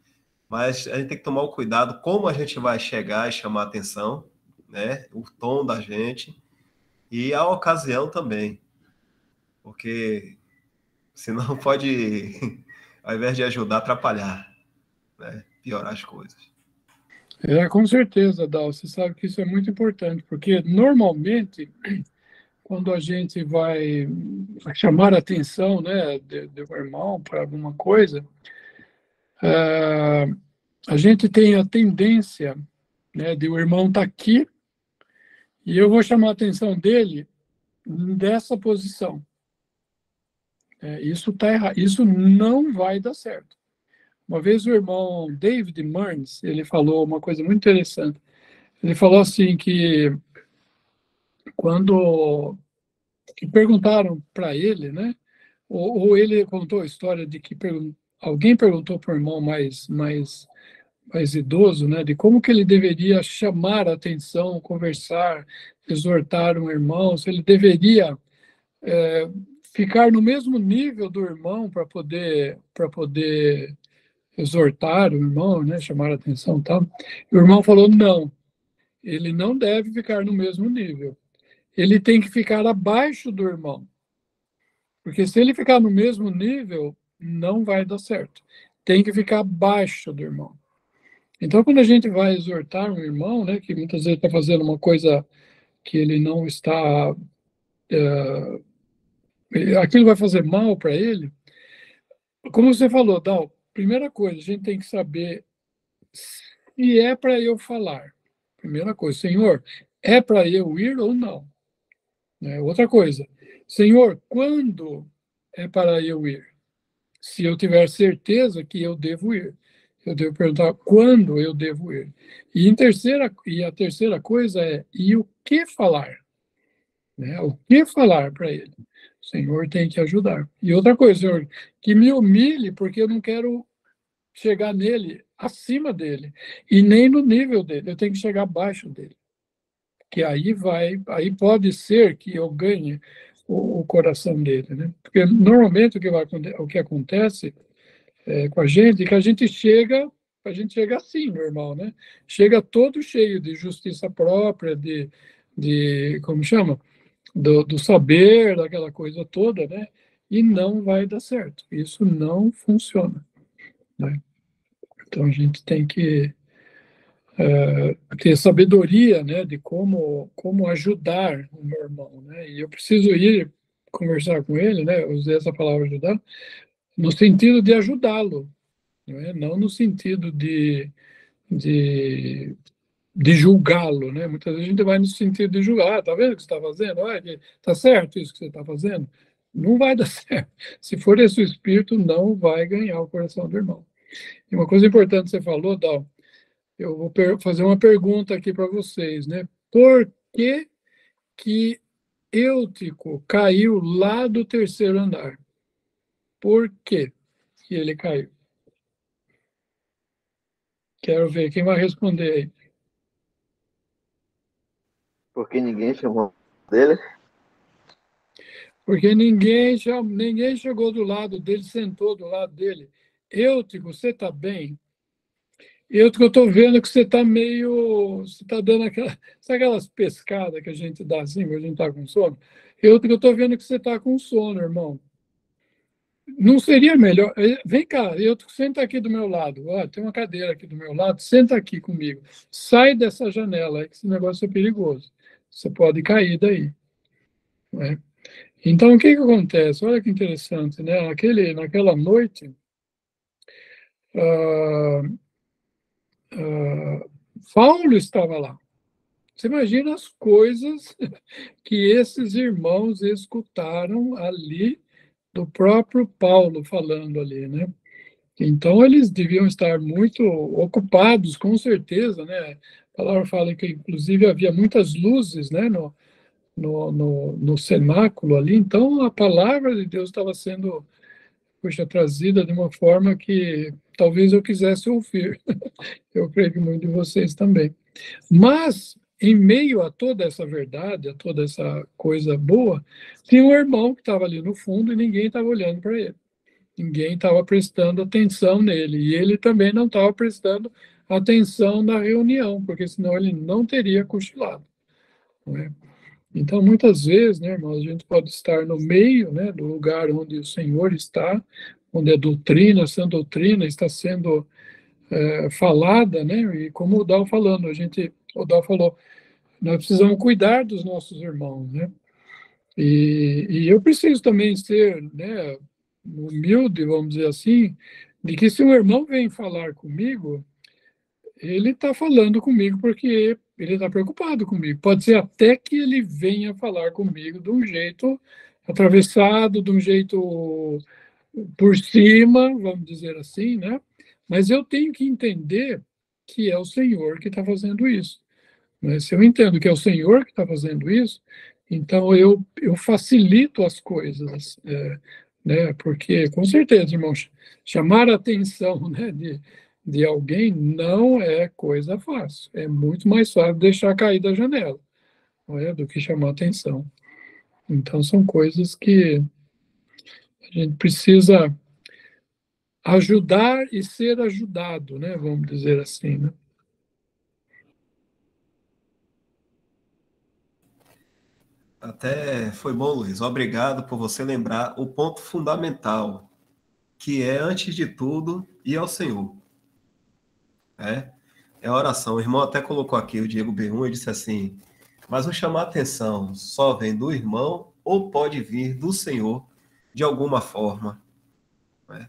Mas a gente tem que tomar o cuidado como a gente vai chegar e chamar a atenção, né? O tom da gente e a ocasião também. Porque senão pode, ao invés de ajudar, atrapalhar, né? Piorar as coisas. Com certeza, Dal. Você sabe que isso é muito importante, porque normalmente, quando a gente vai chamar a atenção, né, do irmão para alguma coisa, a gente tem a tendência, né, de o irmão estar aqui e eu vou chamar a atenção dele dessa posição. Isso tá errado, isso não vai dar certo. Uma vez o irmão David Murns, ele falou uma coisa muito interessante. Ele falou assim que quando perguntaram para ele, né, ou ele contou a história de que alguém perguntou para o irmão mais idoso, né, de como que ele deveria chamar a atenção, conversar, exortar um irmão, se ele deveria ficar no mesmo nível do irmão para poder exortar o irmão, né, chamar a atenção, e tal. O irmão falou não, ele não deve ficar no mesmo nível. Ele tem que ficar abaixo do irmão, porque se ele ficar no mesmo nível, não vai dar certo. Tem que ficar abaixo do irmão. Então, quando a gente vai exortar um irmão, né, que muitas vezes está fazendo uma coisa que ele não está, aquilo vai fazer mal para ele, como você falou, Dal, primeira coisa, a gente tem que saber se é para eu falar. Primeira coisa, Senhor, é para eu ir ou não? Outra coisa, Senhor, quando é para eu ir? Se eu tiver certeza que eu devo ir, eu devo perguntar quando eu devo ir. E a terceira coisa é, e o que falar? O que falar para ele? O Senhor tem que ajudar. E outra coisa, Senhor, que me humilhe, porque eu não quero chegar nele, acima dele, e nem no nível dele, eu tenho que chegar abaixo dele. Que aí pode ser que eu ganhe o coração dele, né? Porque normalmente o que acontece com a gente é que a gente chega assim, normal, né? Chega todo cheio de justiça própria, de como chama? Do saber, daquela coisa toda, né? E não vai dar certo. Isso não funciona, né? Então a gente tem que ter sabedoria, né, de como ajudar o meu irmão, né? E eu preciso ir conversar com ele, né? Eu usei essa palavra ajudar, no sentido de ajudá-lo, não no sentido de, de julgá-lo, né? Muitas vezes a gente vai no sentido de julgar, tá vendo o que você está fazendo? Olha, tá certo isso que você está fazendo? Não vai dar certo. Se for esse o espírito, não vai ganhar o coração do irmão. E uma coisa importante que você falou, Dal, eu vou fazer uma pergunta aqui para vocês, né? Por que Eutico caiu lá do terceiro andar? Por que ele caiu? Quero ver quem vai responder aí. Porque ninguém chamou dele? Porque ninguém chegou do lado dele, sentou do lado dele. Eutico, você está bem? Eu que eu estou vendo que você está meio. Você está dando aquela. Sabe aquelas pescadas que a gente dá assim, quando a gente está com sono? Eu que eu estou vendo que você está com sono, irmão. Não seria melhor. Vem cá, senta aqui do meu lado. Ó, tem uma cadeira aqui do meu lado, senta aqui comigo. Sai dessa janela, que esse negócio é perigoso. Você pode cair daí. Né? Então, o que acontece? Olha que interessante, né? Naquela noite, ah, Paulo estava lá. Você imagina as coisas que esses irmãos escutaram ali do próprio Paulo falando ali, né? Então, eles deviam estar muito ocupados, com certeza, né? A palavra fala que, inclusive, havia muitas luzes, né, no cenáculo ali. Então, a palavra de Deus estava sendo, puxa, trazida de uma forma que talvez eu quisesse ouvir. Eu creio que muitos de vocês também. Mas, em meio a toda essa verdade, a toda essa coisa boa, tinha um irmão que estava ali no fundo e ninguém estava olhando para ele. Ninguém estava prestando atenção nele. E ele também não estava prestando atenção na reunião, porque senão ele não teria cochilado. Não é? Então, muitas vezes, né, irmãos, a gente pode estar no meio, né, do lugar onde o Senhor está, onde a doutrina, a sã doutrina está sendo falada, né, e como o Dal falando, o Dal falou, nós precisamos cuidar dos nossos irmãos, né, e eu preciso também ser, né, humilde, vamos dizer assim, de que se um irmão vem falar comigo, ele está falando comigo porque ele está preocupado comigo. Pode ser até que ele venha falar comigo de um jeito atravessado, de um jeito por cima, vamos dizer assim, né? Mas eu tenho que entender que é o Senhor que está fazendo isso. Né? Se eu entendo que é o Senhor que está fazendo isso, então eu facilito as coisas, né? Porque, com certeza, irmãos, chamar a atenção, né, de alguém não é coisa fácil. É muito mais fácil deixar cair da janela, não é, do que chamar a atenção. Então, são coisas que a gente precisa ajudar e ser ajudado, né? Vamos dizer assim, né? Até foi bom, Luiz. Obrigado por você lembrar o ponto fundamental, que é, antes de tudo, ir ao Senhor. É a oração. O irmão até colocou aqui, o Diego B1, e disse assim, mas o chamar a atenção só vem do irmão ou pode vir do Senhor de alguma forma? Né?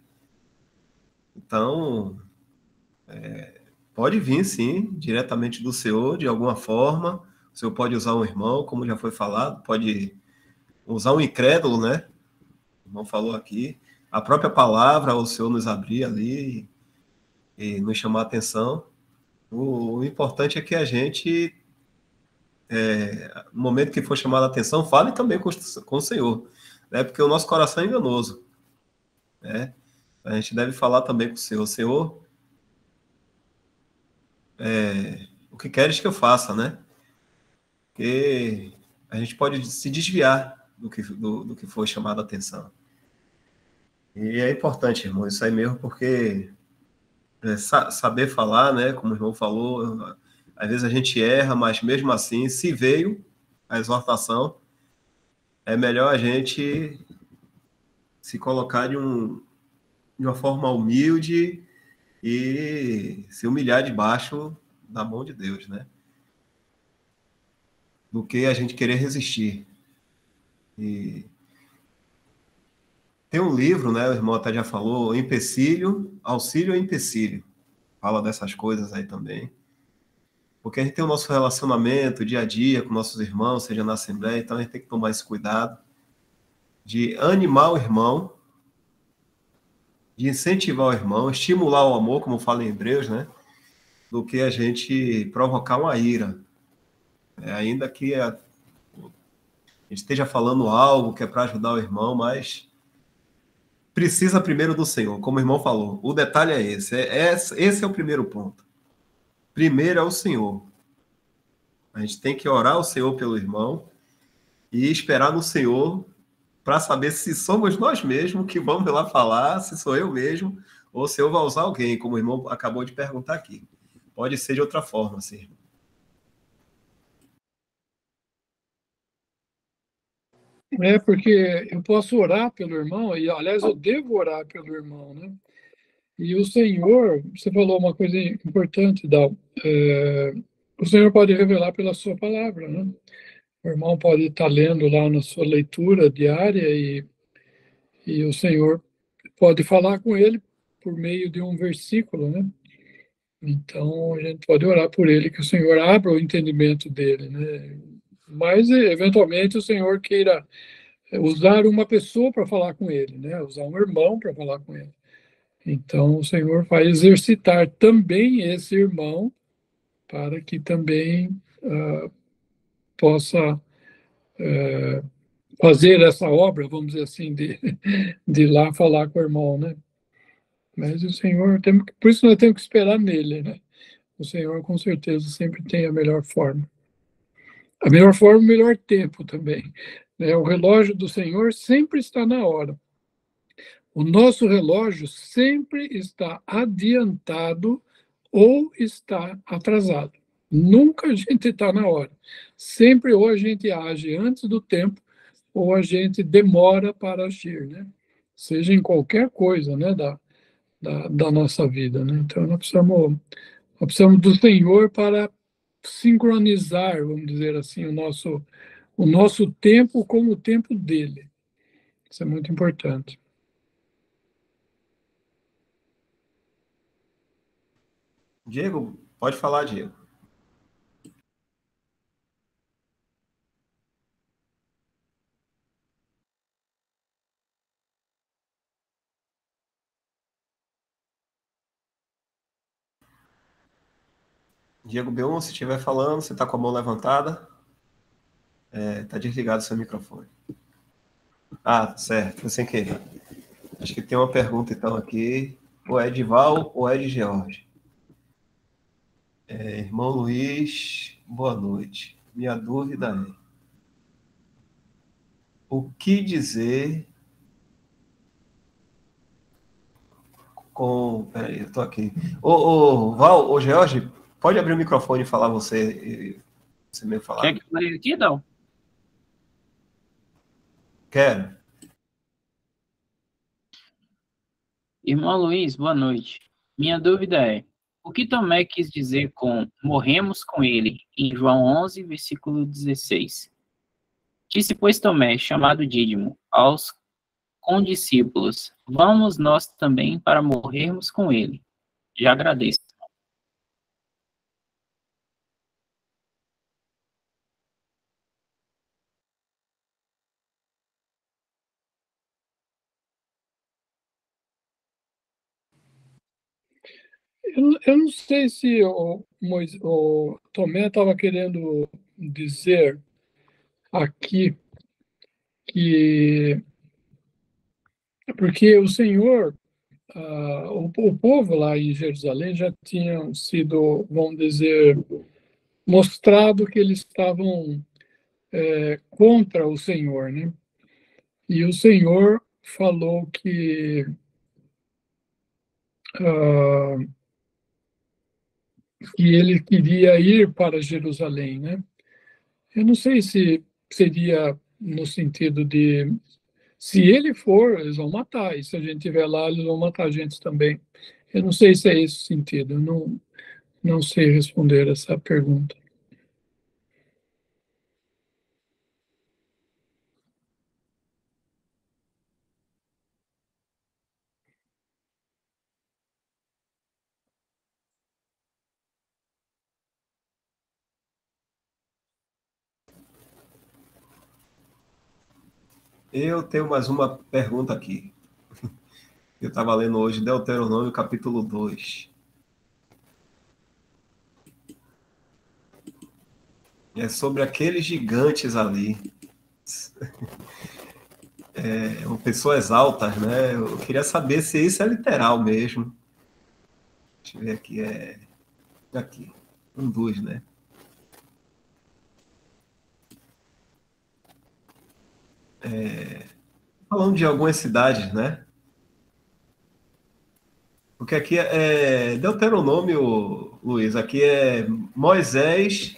Então, pode vir, sim, diretamente do Senhor, de alguma forma. O Senhor pode usar um irmão, como já foi falado, pode usar um incrédulo, né? O irmão falou aqui. A própria palavra, o Senhor nos abrir ali e nos chamar a atenção. O importante é que a gente, no momento que for chamado a atenção, fale também com o Senhor, né? Porque o nosso coração é enganoso, né? A gente deve falar também com o Senhor. Senhor, o que queres que eu faça, né? Porque a gente pode se desviar do que foi chamado a atenção. E é importante, irmão, isso aí mesmo, porque saber falar, né? Como o irmão falou, às vezes a gente erra, mas mesmo assim, se veio a exortação, é melhor a gente se colocar de uma forma humilde e se humilhar debaixo da mão de Deus, né? Do que a gente querer resistir. E tem um livro, né? O irmão até já falou, Empecilho, Auxílio ao Empecilho. Fala dessas coisas aí também. Porque a gente tem o nosso relacionamento dia a dia com nossos irmãos, seja na Assembleia, então a gente tem que tomar esse cuidado de animar o irmão, de incentivar o irmão, estimular o amor, como fala em Hebreus, né? Do que a gente provocar uma ira. Ainda que a gente esteja falando algo que é para ajudar o irmão, mas precisa primeiro do Senhor, como o irmão falou. O detalhe é esse. Esse é o primeiro ponto. Primeiro é o Senhor. A gente tem que orar ao Senhor pelo irmão e esperar no Senhor para saber se somos nós mesmos que vamos lá falar, se sou eu mesmo, ou se eu vou usar alguém, como o irmão acabou de perguntar aqui. Pode ser de outra forma, sim. É porque eu posso orar pelo irmão, e aliás, eu devo orar pelo irmão, né? E o Senhor, você falou uma coisa importante, Dal. O Senhor pode revelar pela sua palavra, né? O irmão pode estar lendo lá na sua leitura diária e o Senhor pode falar com ele por meio de um versículo, né? Então, a gente pode orar por ele, que o Senhor abra o entendimento dele, né? Mas, eventualmente, o Senhor queira usar uma pessoa para falar com ele, né? Usar um irmão para falar com ele. Então, o Senhor vai exercitar também esse irmão para que também possa fazer essa obra, vamos dizer assim, de ir lá falar com o irmão, né? Mas o Senhor, por isso nós temos que esperar nele, né? O Senhor, com certeza, sempre tem a melhor forma. A melhor forma, o melhor tempo também. Né? O relógio do Senhor sempre está na hora. O nosso relógio sempre está adiantado ou está atrasado. Nunca a gente está na hora. Sempre ou a gente age antes do tempo ou a gente demora para agir, né? Seja em qualquer coisa, né, da nossa vida, né? Então, nós precisamos do Senhor para sincronizar, vamos dizer assim, o nosso tempo com o tempo dele. Isso é muito importante. Diego, pode falar, Diego. Diego B1, se estiver falando, você está com a mão levantada. Está desligado o seu microfone. Ah, certo, foi sem querer. Acho que tem uma pergunta, então, aqui. Ou é de Val ou é de George? Irmão Luiz, boa noite. Minha dúvida é: o que dizer com. Peraí, eu estou aqui. Val, George, pode abrir o microfone e falar você mesmo falar? Quer que eu leia aqui, não? Quero. Irmão Luiz, boa noite. Minha dúvida é: o que Tomé quis dizer com morremos com ele, em João 11, versículo 16? Disse, pois, Tomé, chamado Dídimo, aos condiscípulos: vamos nós também para morrermos com ele. Já agradeço. Eu não sei se o Tomé estava querendo dizer aqui que. Porque o Senhor, o povo lá em Jerusalém já tinham sido, vamos dizer, mostrado que eles estavam contra o Senhor, né? E o Senhor falou ah, que ele queria ir para Jerusalém, né? Eu não sei se seria no sentido de se ele for, eles vão matar, e se a gente estiver lá, eles vão matar a gente também. Eu não sei se é esse o sentido, eu não sei responder essa pergunta. Eu tenho mais uma pergunta aqui. Eu estava lendo hoje Deuteronômio, capítulo 2. É sobre aqueles gigantes ali. Pessoas altas, né? Eu queria saber se isso é literal mesmo. Deixa eu ver aqui. Aqui. Um dos, né? Falando de algumas cidades, né? Porque aqui é Deuteronômio, Luiz, aqui é Moisés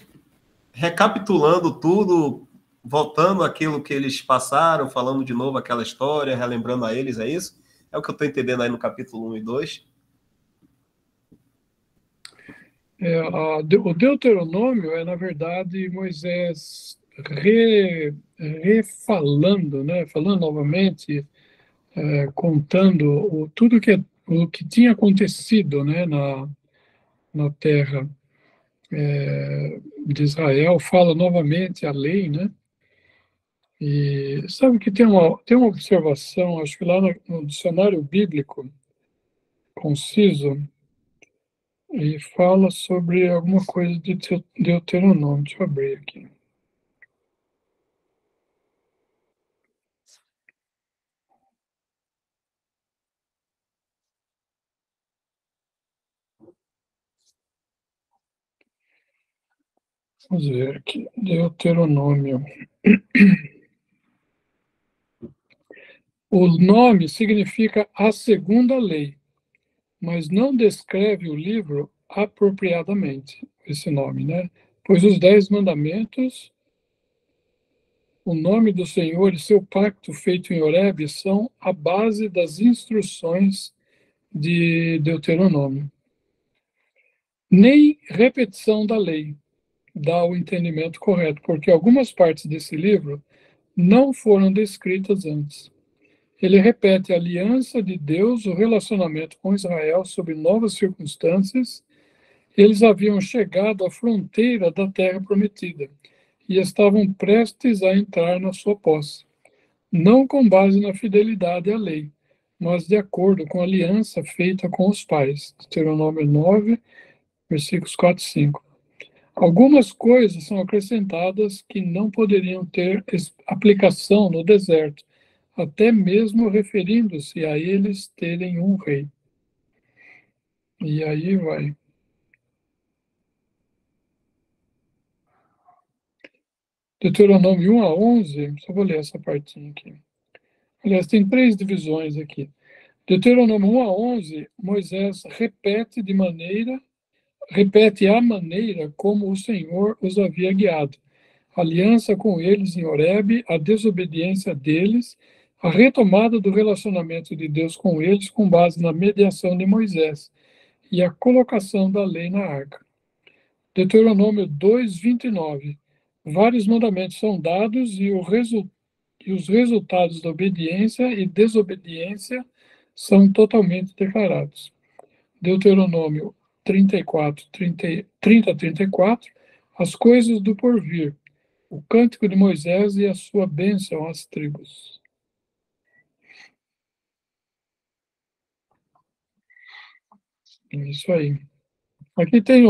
recapitulando tudo, voltando aquilo que eles passaram, falando de novo aquela história, relembrando a eles, é isso? É o que eu estou entendendo aí no capítulo 1 e 2. O Deuteronômio é, na verdade, Moisés refalando, né? Falando novamente, contando o que tinha acontecido, né? Na terra de Israel, fala novamente a lei, né? E sabe que tem uma observação, acho que lá no dicionário bíblico conciso, e fala sobre alguma coisa de Deuteronômio. Deixa eu abrir aqui. Vamos ver aqui. Deuteronômio. O nome significa a segunda lei, mas não descreve o livro apropriadamente, esse nome, né? Pois os 10 mandamentos, o nome do Senhor e seu pacto feito em Horebe são a base das instruções de Deuteronômio. Nem repetição da lei dá o entendimento correto, porque algumas partes desse livro não foram descritas antes. Ele repete a aliança de Deus, o relacionamento com Israel sob novas circunstâncias. Eles haviam chegado à fronteira da terra prometida e estavam prestes a entrar na sua posse, não com base na fidelidade à lei, mas de acordo com a aliança feita com os pais. Deuteronômio 9, versículos 4 e 5. Algumas coisas são acrescentadas que não poderiam ter aplicação no deserto, até mesmo referindo-se a eles terem um rei. E aí vai. Deuteronômio 1 a 11, só vou ler essa partinha aqui. Aliás, tem 3 divisões aqui. Deuteronômio 1 a 11, Moisés repete a maneira como o Senhor os havia guiado. A aliança com eles em Horebe, a desobediência deles, a retomada do relacionamento de Deus com eles com base na mediação de Moisés e a colocação da lei na arca. Deuteronômio 2, 29. Vários mandamentos são dados e os resultados da obediência e desobediência são totalmente declarados. Deuteronômio 34, 30 a 34. As coisas do porvir. O cântico de Moisés e a sua bênção às tribos. Isso aí. Aqui tem,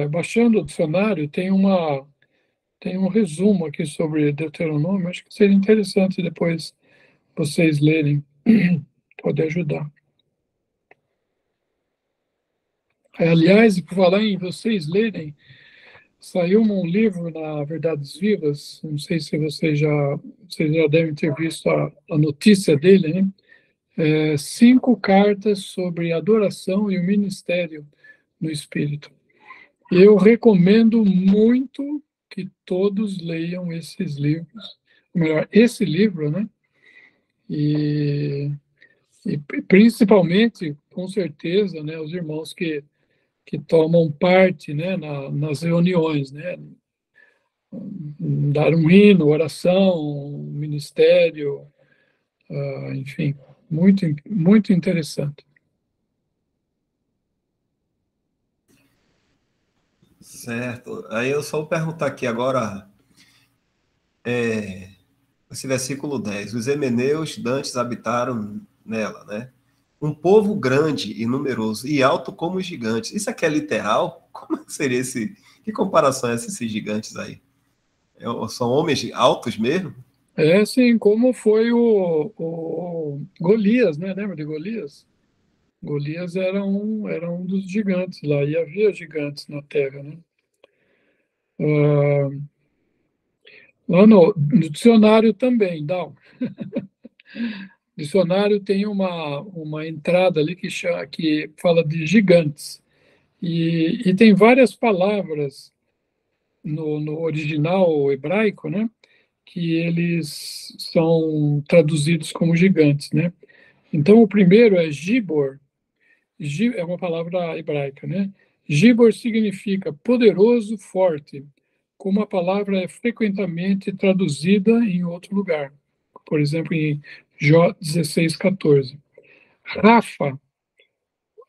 baixando o dicionário, tem um resumo aqui sobre Deuteronômio. Acho que seria interessante depois vocês lerem, pode ajudar. Aliás, por falar em vocês lerem, saiu um livro na Verdades Vivas, não sei se vocês já devem ter visto a notícia dele, né? 5 cartas sobre adoração e o ministério no Espírito. Eu recomendo muito que todos leiam esses livros, ou melhor, esse livro, né? E principalmente, com certeza, né, os irmãos que tomam parte, né, nas reuniões, né? Dar um hino, oração, ministério, enfim, muito, muito interessante. Certo. Aí eu só vou perguntar aqui agora, esse versículo 10. Os hemeneus dantes habitaram nela, né? Um povo grande e numeroso e alto como os gigantes. Isso aqui é literal? Como seria esse? Que comparação é essa, esses gigantes aí? São homens altos mesmo? Assim como foi o Golias, né? Lembra de Golias? Golias era um dos gigantes lá, e havia gigantes na terra, né? Lá no dicionário também, dá. dicionário tem uma entrada ali que fala de gigantes. E tem várias palavras no original hebraico, né, que eles são traduzidos como gigantes, né? Então, o primeiro é gibor, é uma palavra hebraica, né? Gibor significa poderoso, forte, como a palavra é frequentemente traduzida em outro lugar. Por exemplo, em Jó 16:14. Rafa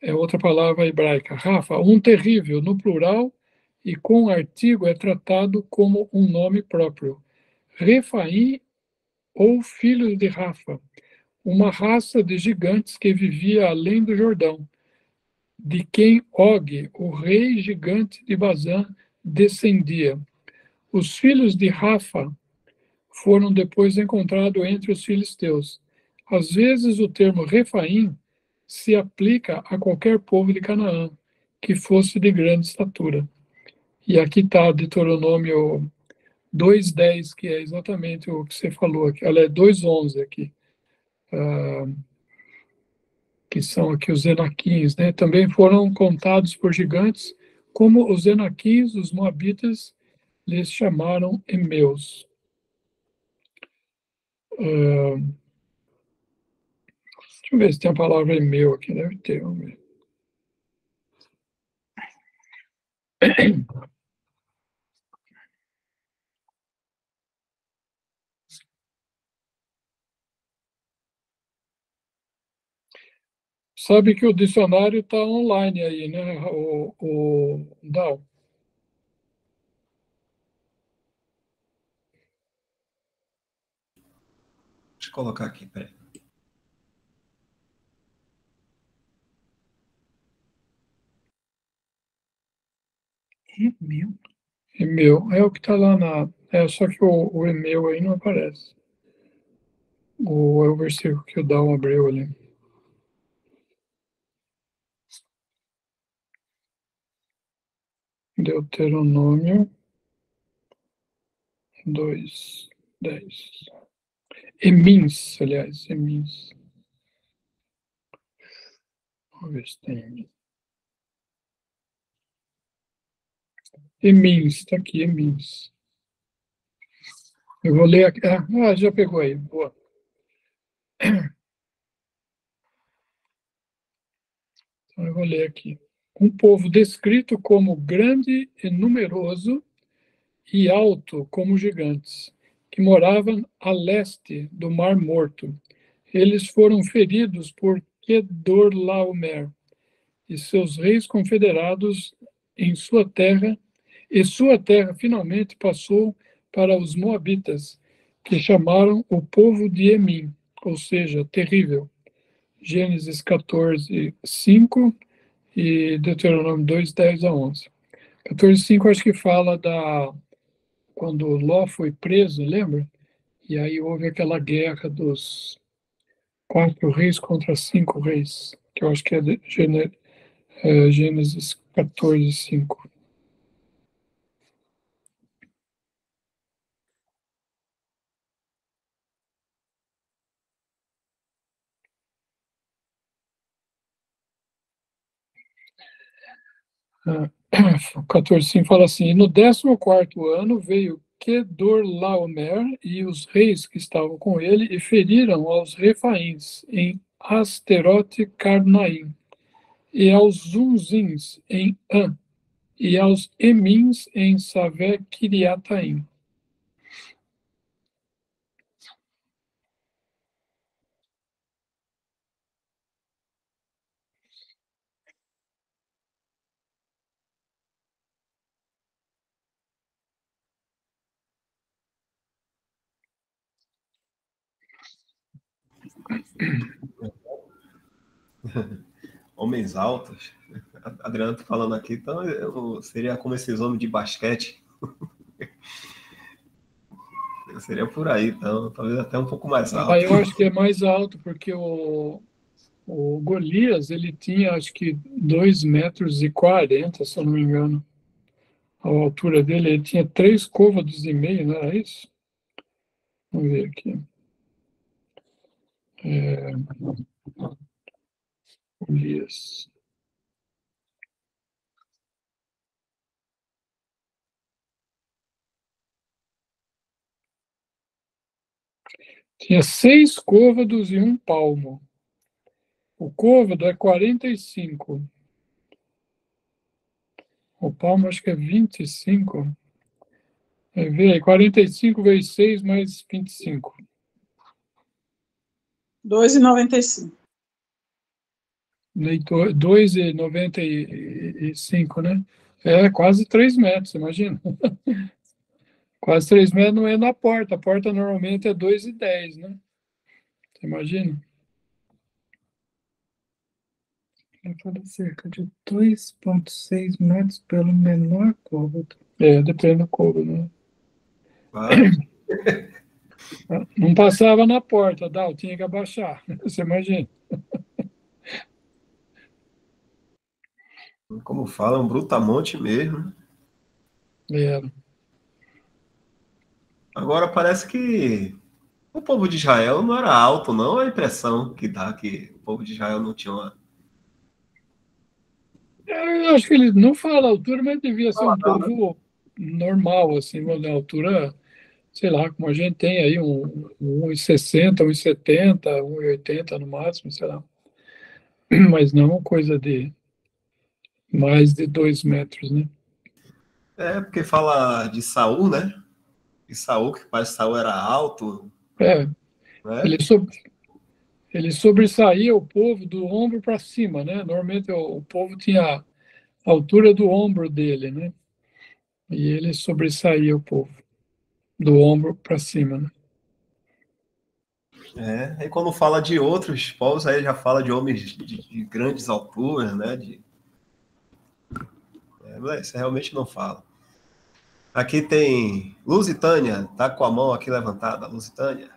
é outra palavra hebraica. Rafa, um terrível, no plural, e com artigo é tratado como um nome próprio. Refaim ou filhos de Rafa, uma raça de gigantes que vivia além do Jordão, de quem Og, o rei gigante de Bazã, descendia. Os filhos de Rafa foram depois encontrados entre os filisteus. Às vezes o termo Refaim se aplica a qualquer povo de Canaã que fosse de grande estatura. E aqui está Deuteronômio 2:10, que é exatamente o que você falou aqui. Ela é 2:11 aqui. Que são aqui os Enaquins, né? Também foram contados por gigantes, como os Enaquins, os Moabitas, lhes chamaram Emeus. Deixa eu ver se tem a palavra Emeu aqui, deve ter. Vamos ver. Sabe que o dicionário está online aí, né, o Dal? Deixa eu colocar aqui, peraí. Emeu, é o que está lá na... só que o Emeu aí não aparece. É o versículo que o Dal abriu ali. Deuteronômio 2:10. Emins, aliás, Emins. Vamos ver se tem. Emins, está aqui, Emins. Eu vou ler aqui. Já pegou aí, boa. Então eu vou ler aqui. Um povo descrito como grande e numeroso e alto como gigantes, que moravam a leste do Mar Morto. Eles foram feridos por Kedorlaomer e seus reis confederados em sua terra, e sua terra finalmente passou para os Moabitas, que chamaram o povo de Emim, ou seja, terrível. Gênesis 14:5 e Deuteronômio 2:10-11. 14:5 acho que fala quando Ló foi preso, lembra? E aí houve aquela guerra dos 4 reis contra 5 reis, que eu acho que é Gênesis 14:5. O 14:5 fala assim: e no 14º ano veio Kedorlaomer e os reis que estavam com ele e feriram aos Refaíns em Asterote Carnaim e aos Zunzins em An e aos Emins em Savé Kiriataim. Homens altos. Adriano tá falando aqui, então seria como esses homens de basquete. Seria por aí, então, talvez até um pouco mais alto. Eu acho que é mais alto, porque o Golias, ele tinha, acho que 2,40 metros, se eu não me engano. A altura dele, ele tinha 3,5 côvados, não era isso? Vamos ver aqui. Elias. Tinha 6 côvados e 1 palmo. O côvado é 45. O palmo acho que é 25. Vê aí, 45 vezes 6 mais 25. 2,95. 2,95, né? É quase 3 metros, imagina. Quase 3 metros não é na porta. A porta normalmente é 2,10, né? Você imagina? Cada cerca de 2,6 metros pelo menor côvado. Depende do côvado, né? Claro. Não passava na porta, Dal, tinha que abaixar. Você imagina? Como fala, um brutamonte mesmo. Era. Agora parece que o povo de Israel não era alto, não. É a impressão que dá que o povo de Israel não tinha uma... Eu acho que ele não fala a altura, mas devia ser um povo normal, assim, uma altura, sei lá, como a gente tem aí, um 1,60, 1,70, 1,80 no máximo, sei lá. Mas não coisa de mais de 2 metros, né? É, porque fala de Saul, né? E Saul, que parece que Saul era alto, É, né? ele, ele sobressaía o povo do ombro para cima, né? Normalmente o povo tinha a altura do ombro dele, né? E ele sobressaía o povo do ombro para cima, né? É, e quando fala de outros povos, aí já fala de homens de grandes alturas, né? Mas isso realmente não fala. Aqui tem Lusitânia, tá com a mão aqui levantada, Lusitânia.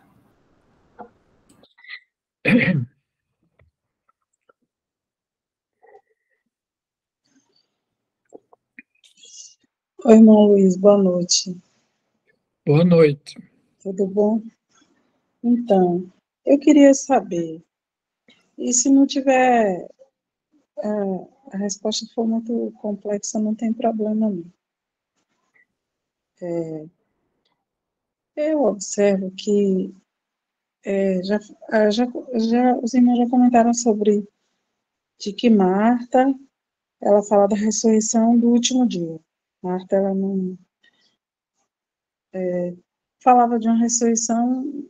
Oi, irmão Luiz, boa noite. Boa noite. Tudo bom? Então, eu queria saber, e se não tiver, a resposta for muito complexa, não tem problema não. Eu observo que os irmãos já comentaram sobre de que Marta, ela fala da ressurreição do último dia. Marta, ela não falava de uma ressurreição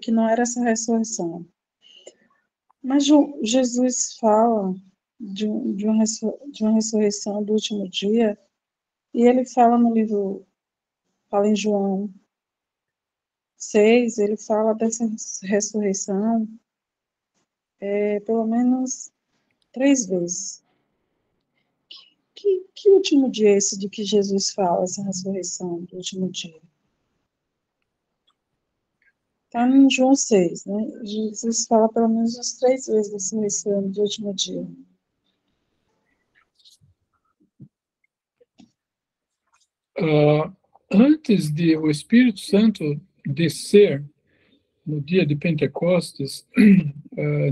que não era essa ressurreição. Mas Jesus fala de uma ressurreição do último dia, e ele fala no livro, fala em João 6, ele fala dessa ressurreição pelo menos 3 vezes. Que último dia é esse de que Jesus fala, essa ressurreição do último dia? Está em João 6, né? Jesus fala pelo menos umas 3 vezes dessa ressurreição do último dia. Antes de o Espírito Santo descer no dia de Pentecostes,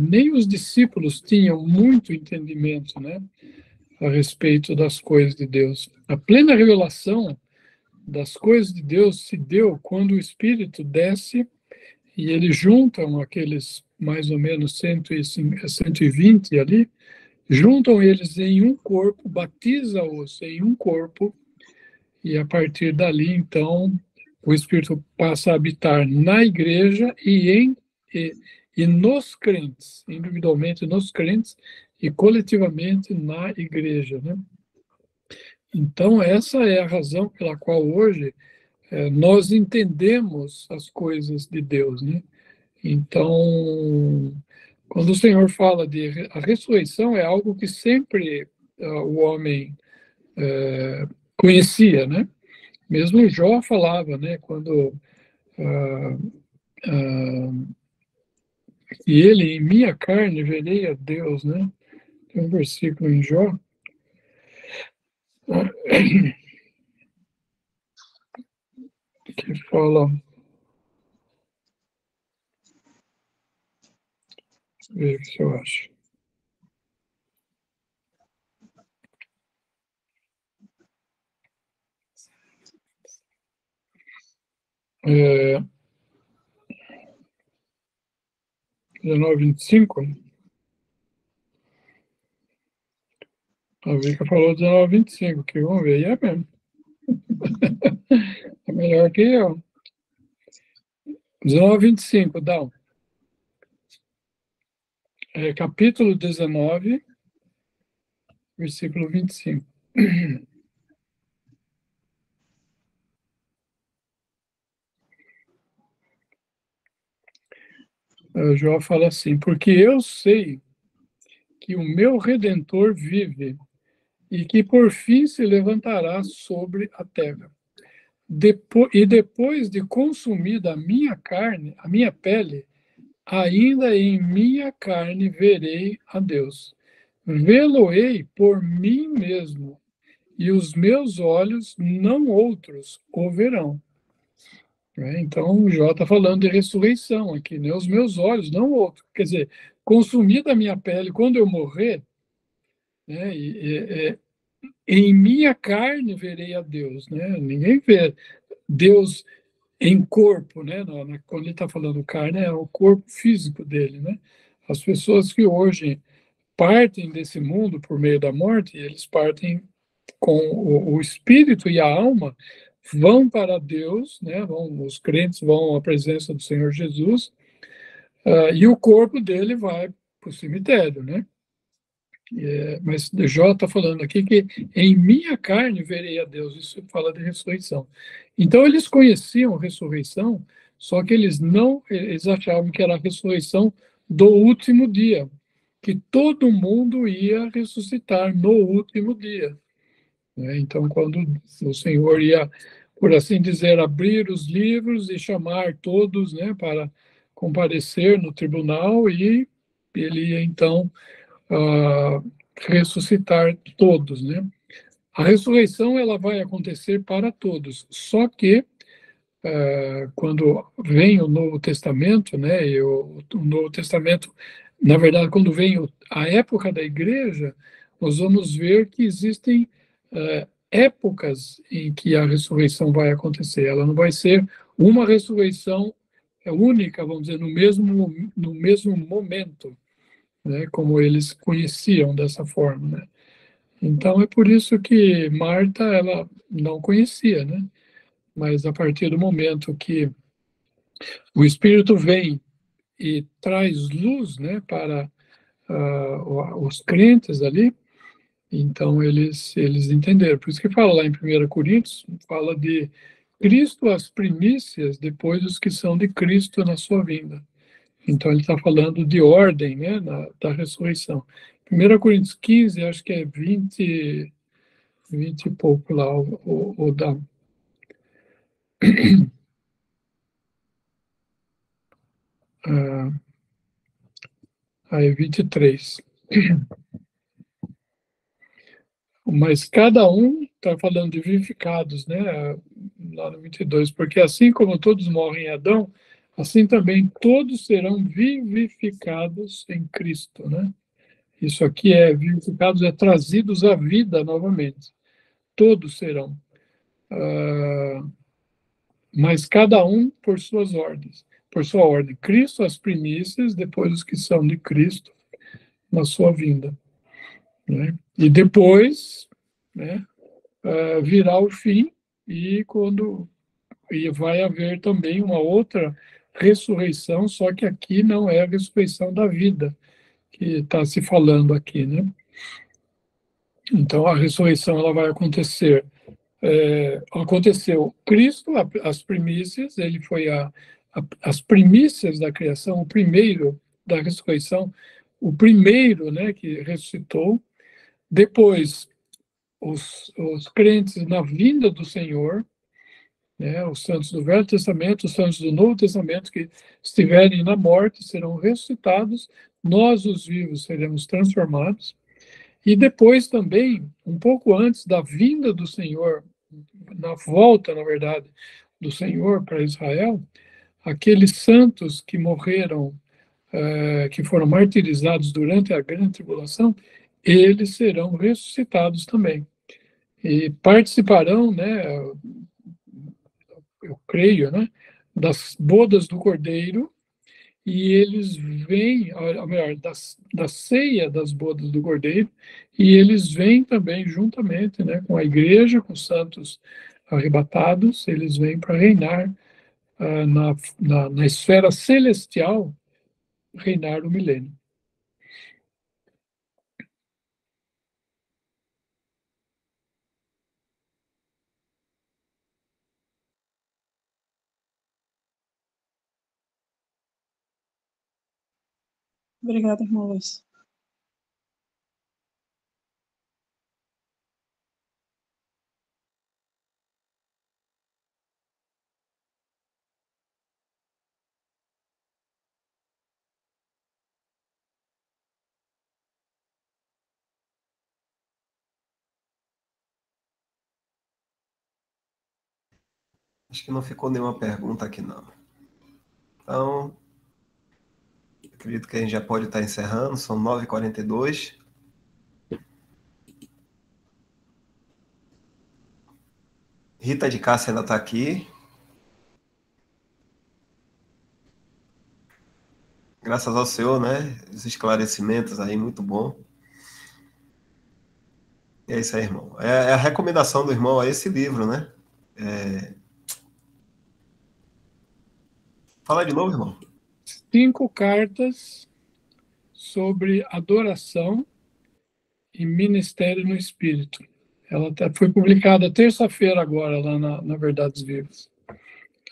nem os discípulos tinham muito entendimento, né, a respeito das coisas de Deus. A plena revelação das coisas de Deus se deu quando o Espírito desce e eles juntam aqueles mais ou menos 120 ali, juntam eles em um corpo, batiza-os em um corpo, e a partir dali, então, o Espírito passa a habitar na igreja e nos crentes, individualmente nos crentes e coletivamente na igreja, né? Então, essa é a razão pela qual hoje nós entendemos as coisas de Deus, né? Então, quando o Senhor fala de a ressurreição, é algo que sempre o homem conhecia, né? Mesmo Jó falava, né? Quando e ele em minha carne verei a Deus, né? Tem um versículo em Jó que fala ver se eu acho. É, 19:25. A Vika falou 19:25, que vamos ver, e é mesmo. É melhor que eu. 19:25, dá. Capítulo 19, versículo 25. João fala assim: porque eu sei que o meu Redentor vive e que por fim se levantará sobre a terra. Depois de consumida a minha carne, a minha pele, ainda em minha carne verei a Deus. Vê-lo-ei por mim mesmo, e os meus olhos, não outros, o verão. Então, o Jó está falando de ressurreição aqui, né? Os meus olhos, não outros. Quer dizer, consumida a minha pele, quando eu morrer, né? Em minha carne verei a Deus, né? Ninguém vê Deus em corpo, né? Quando ele está falando carne, é o corpo físico dele, né? As pessoas que hoje partem desse mundo por meio da morte, eles partem com o espírito e a alma, vão para Deus, né? Os crentes vão à presença do Senhor Jesus, e o corpo dele vai para o cemitério, né? Mas Jó está falando aqui que em minha carne verei a Deus, isso fala de ressurreição. Então eles conheciam ressurreição, só que eles achavam que era a ressurreição do último dia, que todo mundo ia ressuscitar no último dia. Então, quando o Senhor ia, por assim dizer, abrir os livros e chamar todos, né, para comparecer no tribunal, e ele ia, então, ressuscitar todos, né? A ressurreição ela vai acontecer para todos, só que quando vem o Novo Testamento, né, e o Novo Testamento, na verdade, quando vem a época da igreja, nós vamos ver que existem épocas em que a ressurreição vai acontecer. Ela não vai ser uma ressurreição única, vamos dizer, no mesmo momento, né, como eles conheciam dessa forma, né? Então é por isso que Marta ela não conhecia, né? Mas a partir do momento que o Espírito vem e traz luz, né, para os crentes ali, então eles entenderam. Por isso que fala lá em 1 Coríntios, fala de Cristo as primícias, depois os que são de Cristo na sua vinda. Então ele está falando de ordem, né, da ressurreição. 1 Coríntios 15, acho que é 20 e pouco lá, o da... Aí 23. Mas cada um está falando de vivificados, né? Lá no 22, porque assim como todos morrem em Adão, assim também todos serão vivificados em Cristo, né? Isso aqui vivificados, trazidos à vida novamente. Todos serão. Mas cada um por suas ordens, por sua ordem. Cristo as primícias, depois os que são de Cristo na sua vinda, né? E depois, né, virá o fim e vai haver também uma outra ressurreição, só que aqui não é a ressurreição da vida que está se falando aqui, né? Então a ressurreição ela vai acontecer. Aconteceu Cristo, as primícias, ele foi as primícias da criação, o primeiro da ressurreição, o primeiro, né, que ressuscitou. Depois os crentes na vinda do Senhor, né, os santos do Velho Testamento, os santos do Novo Testamento que estiverem na morte serão ressuscitados, nós os vivos seremos transformados. E depois também, um pouco antes da vinda do Senhor, na volta, na verdade, do Senhor para Israel, aqueles santos que morreram que foram martirizados durante a grande tribulação, eles serão ressuscitados também. E participarão, né, eu creio, né, das bodas do Cordeiro, e eles vêm, ou melhor, da ceia das bodas do Cordeiro, e eles vêm também juntamente, né, com a igreja, com os santos arrebatados, eles vêm para reinar na esfera celestial, reinar o milênio. Obrigada, irmão Luiz. Acho que não ficou nenhuma pergunta aqui, não. Então, acredito que a gente já pode estar encerrando. São 9h42. Rita de Cássia ainda está aqui. Graças ao Senhor, né? Os esclarecimentos aí, muito bom. E é isso aí, irmão. É a recomendação do irmão a esse livro, né? Fala de novo, irmão. 5 cartas sobre adoração e ministério no Espírito. Ela foi publicada terça-feira agora, lá na Verdades Vivas,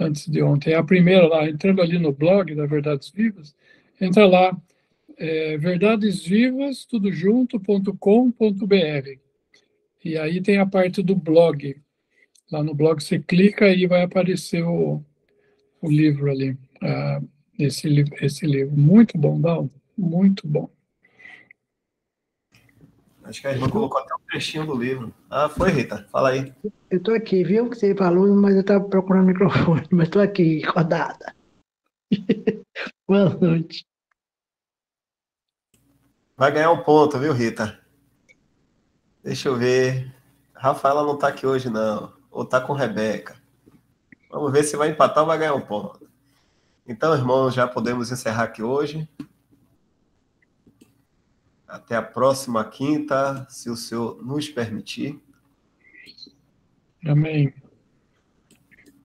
antes de ontem. É a primeira lá, entrando ali no blog da Verdades Vivas, entra lá, verdadesvivas, tudo junto.com.br. E aí tem a parte do blog. Lá no blog você clica e vai aparecer o livro ali. Esse livro. Muito bom, Dal. Muito bom. Acho que a irmã colocou até um trechinho do livro. Ah, foi, Rita? Fala aí. Eu estou aqui, viu? Que você falou, mas eu estava procurando o microfone, mas estou aqui, rodada. Boa noite. Vai ganhar um ponto, viu, Rita? Deixa eu ver. Rafaela não está aqui hoje, não. Ou está com Rebeca. Vamos ver se vai empatar ou vai ganhar um ponto. Então, irmãos, já podemos encerrar aqui hoje. Até a próxima quinta, se o Senhor nos permitir. Amém.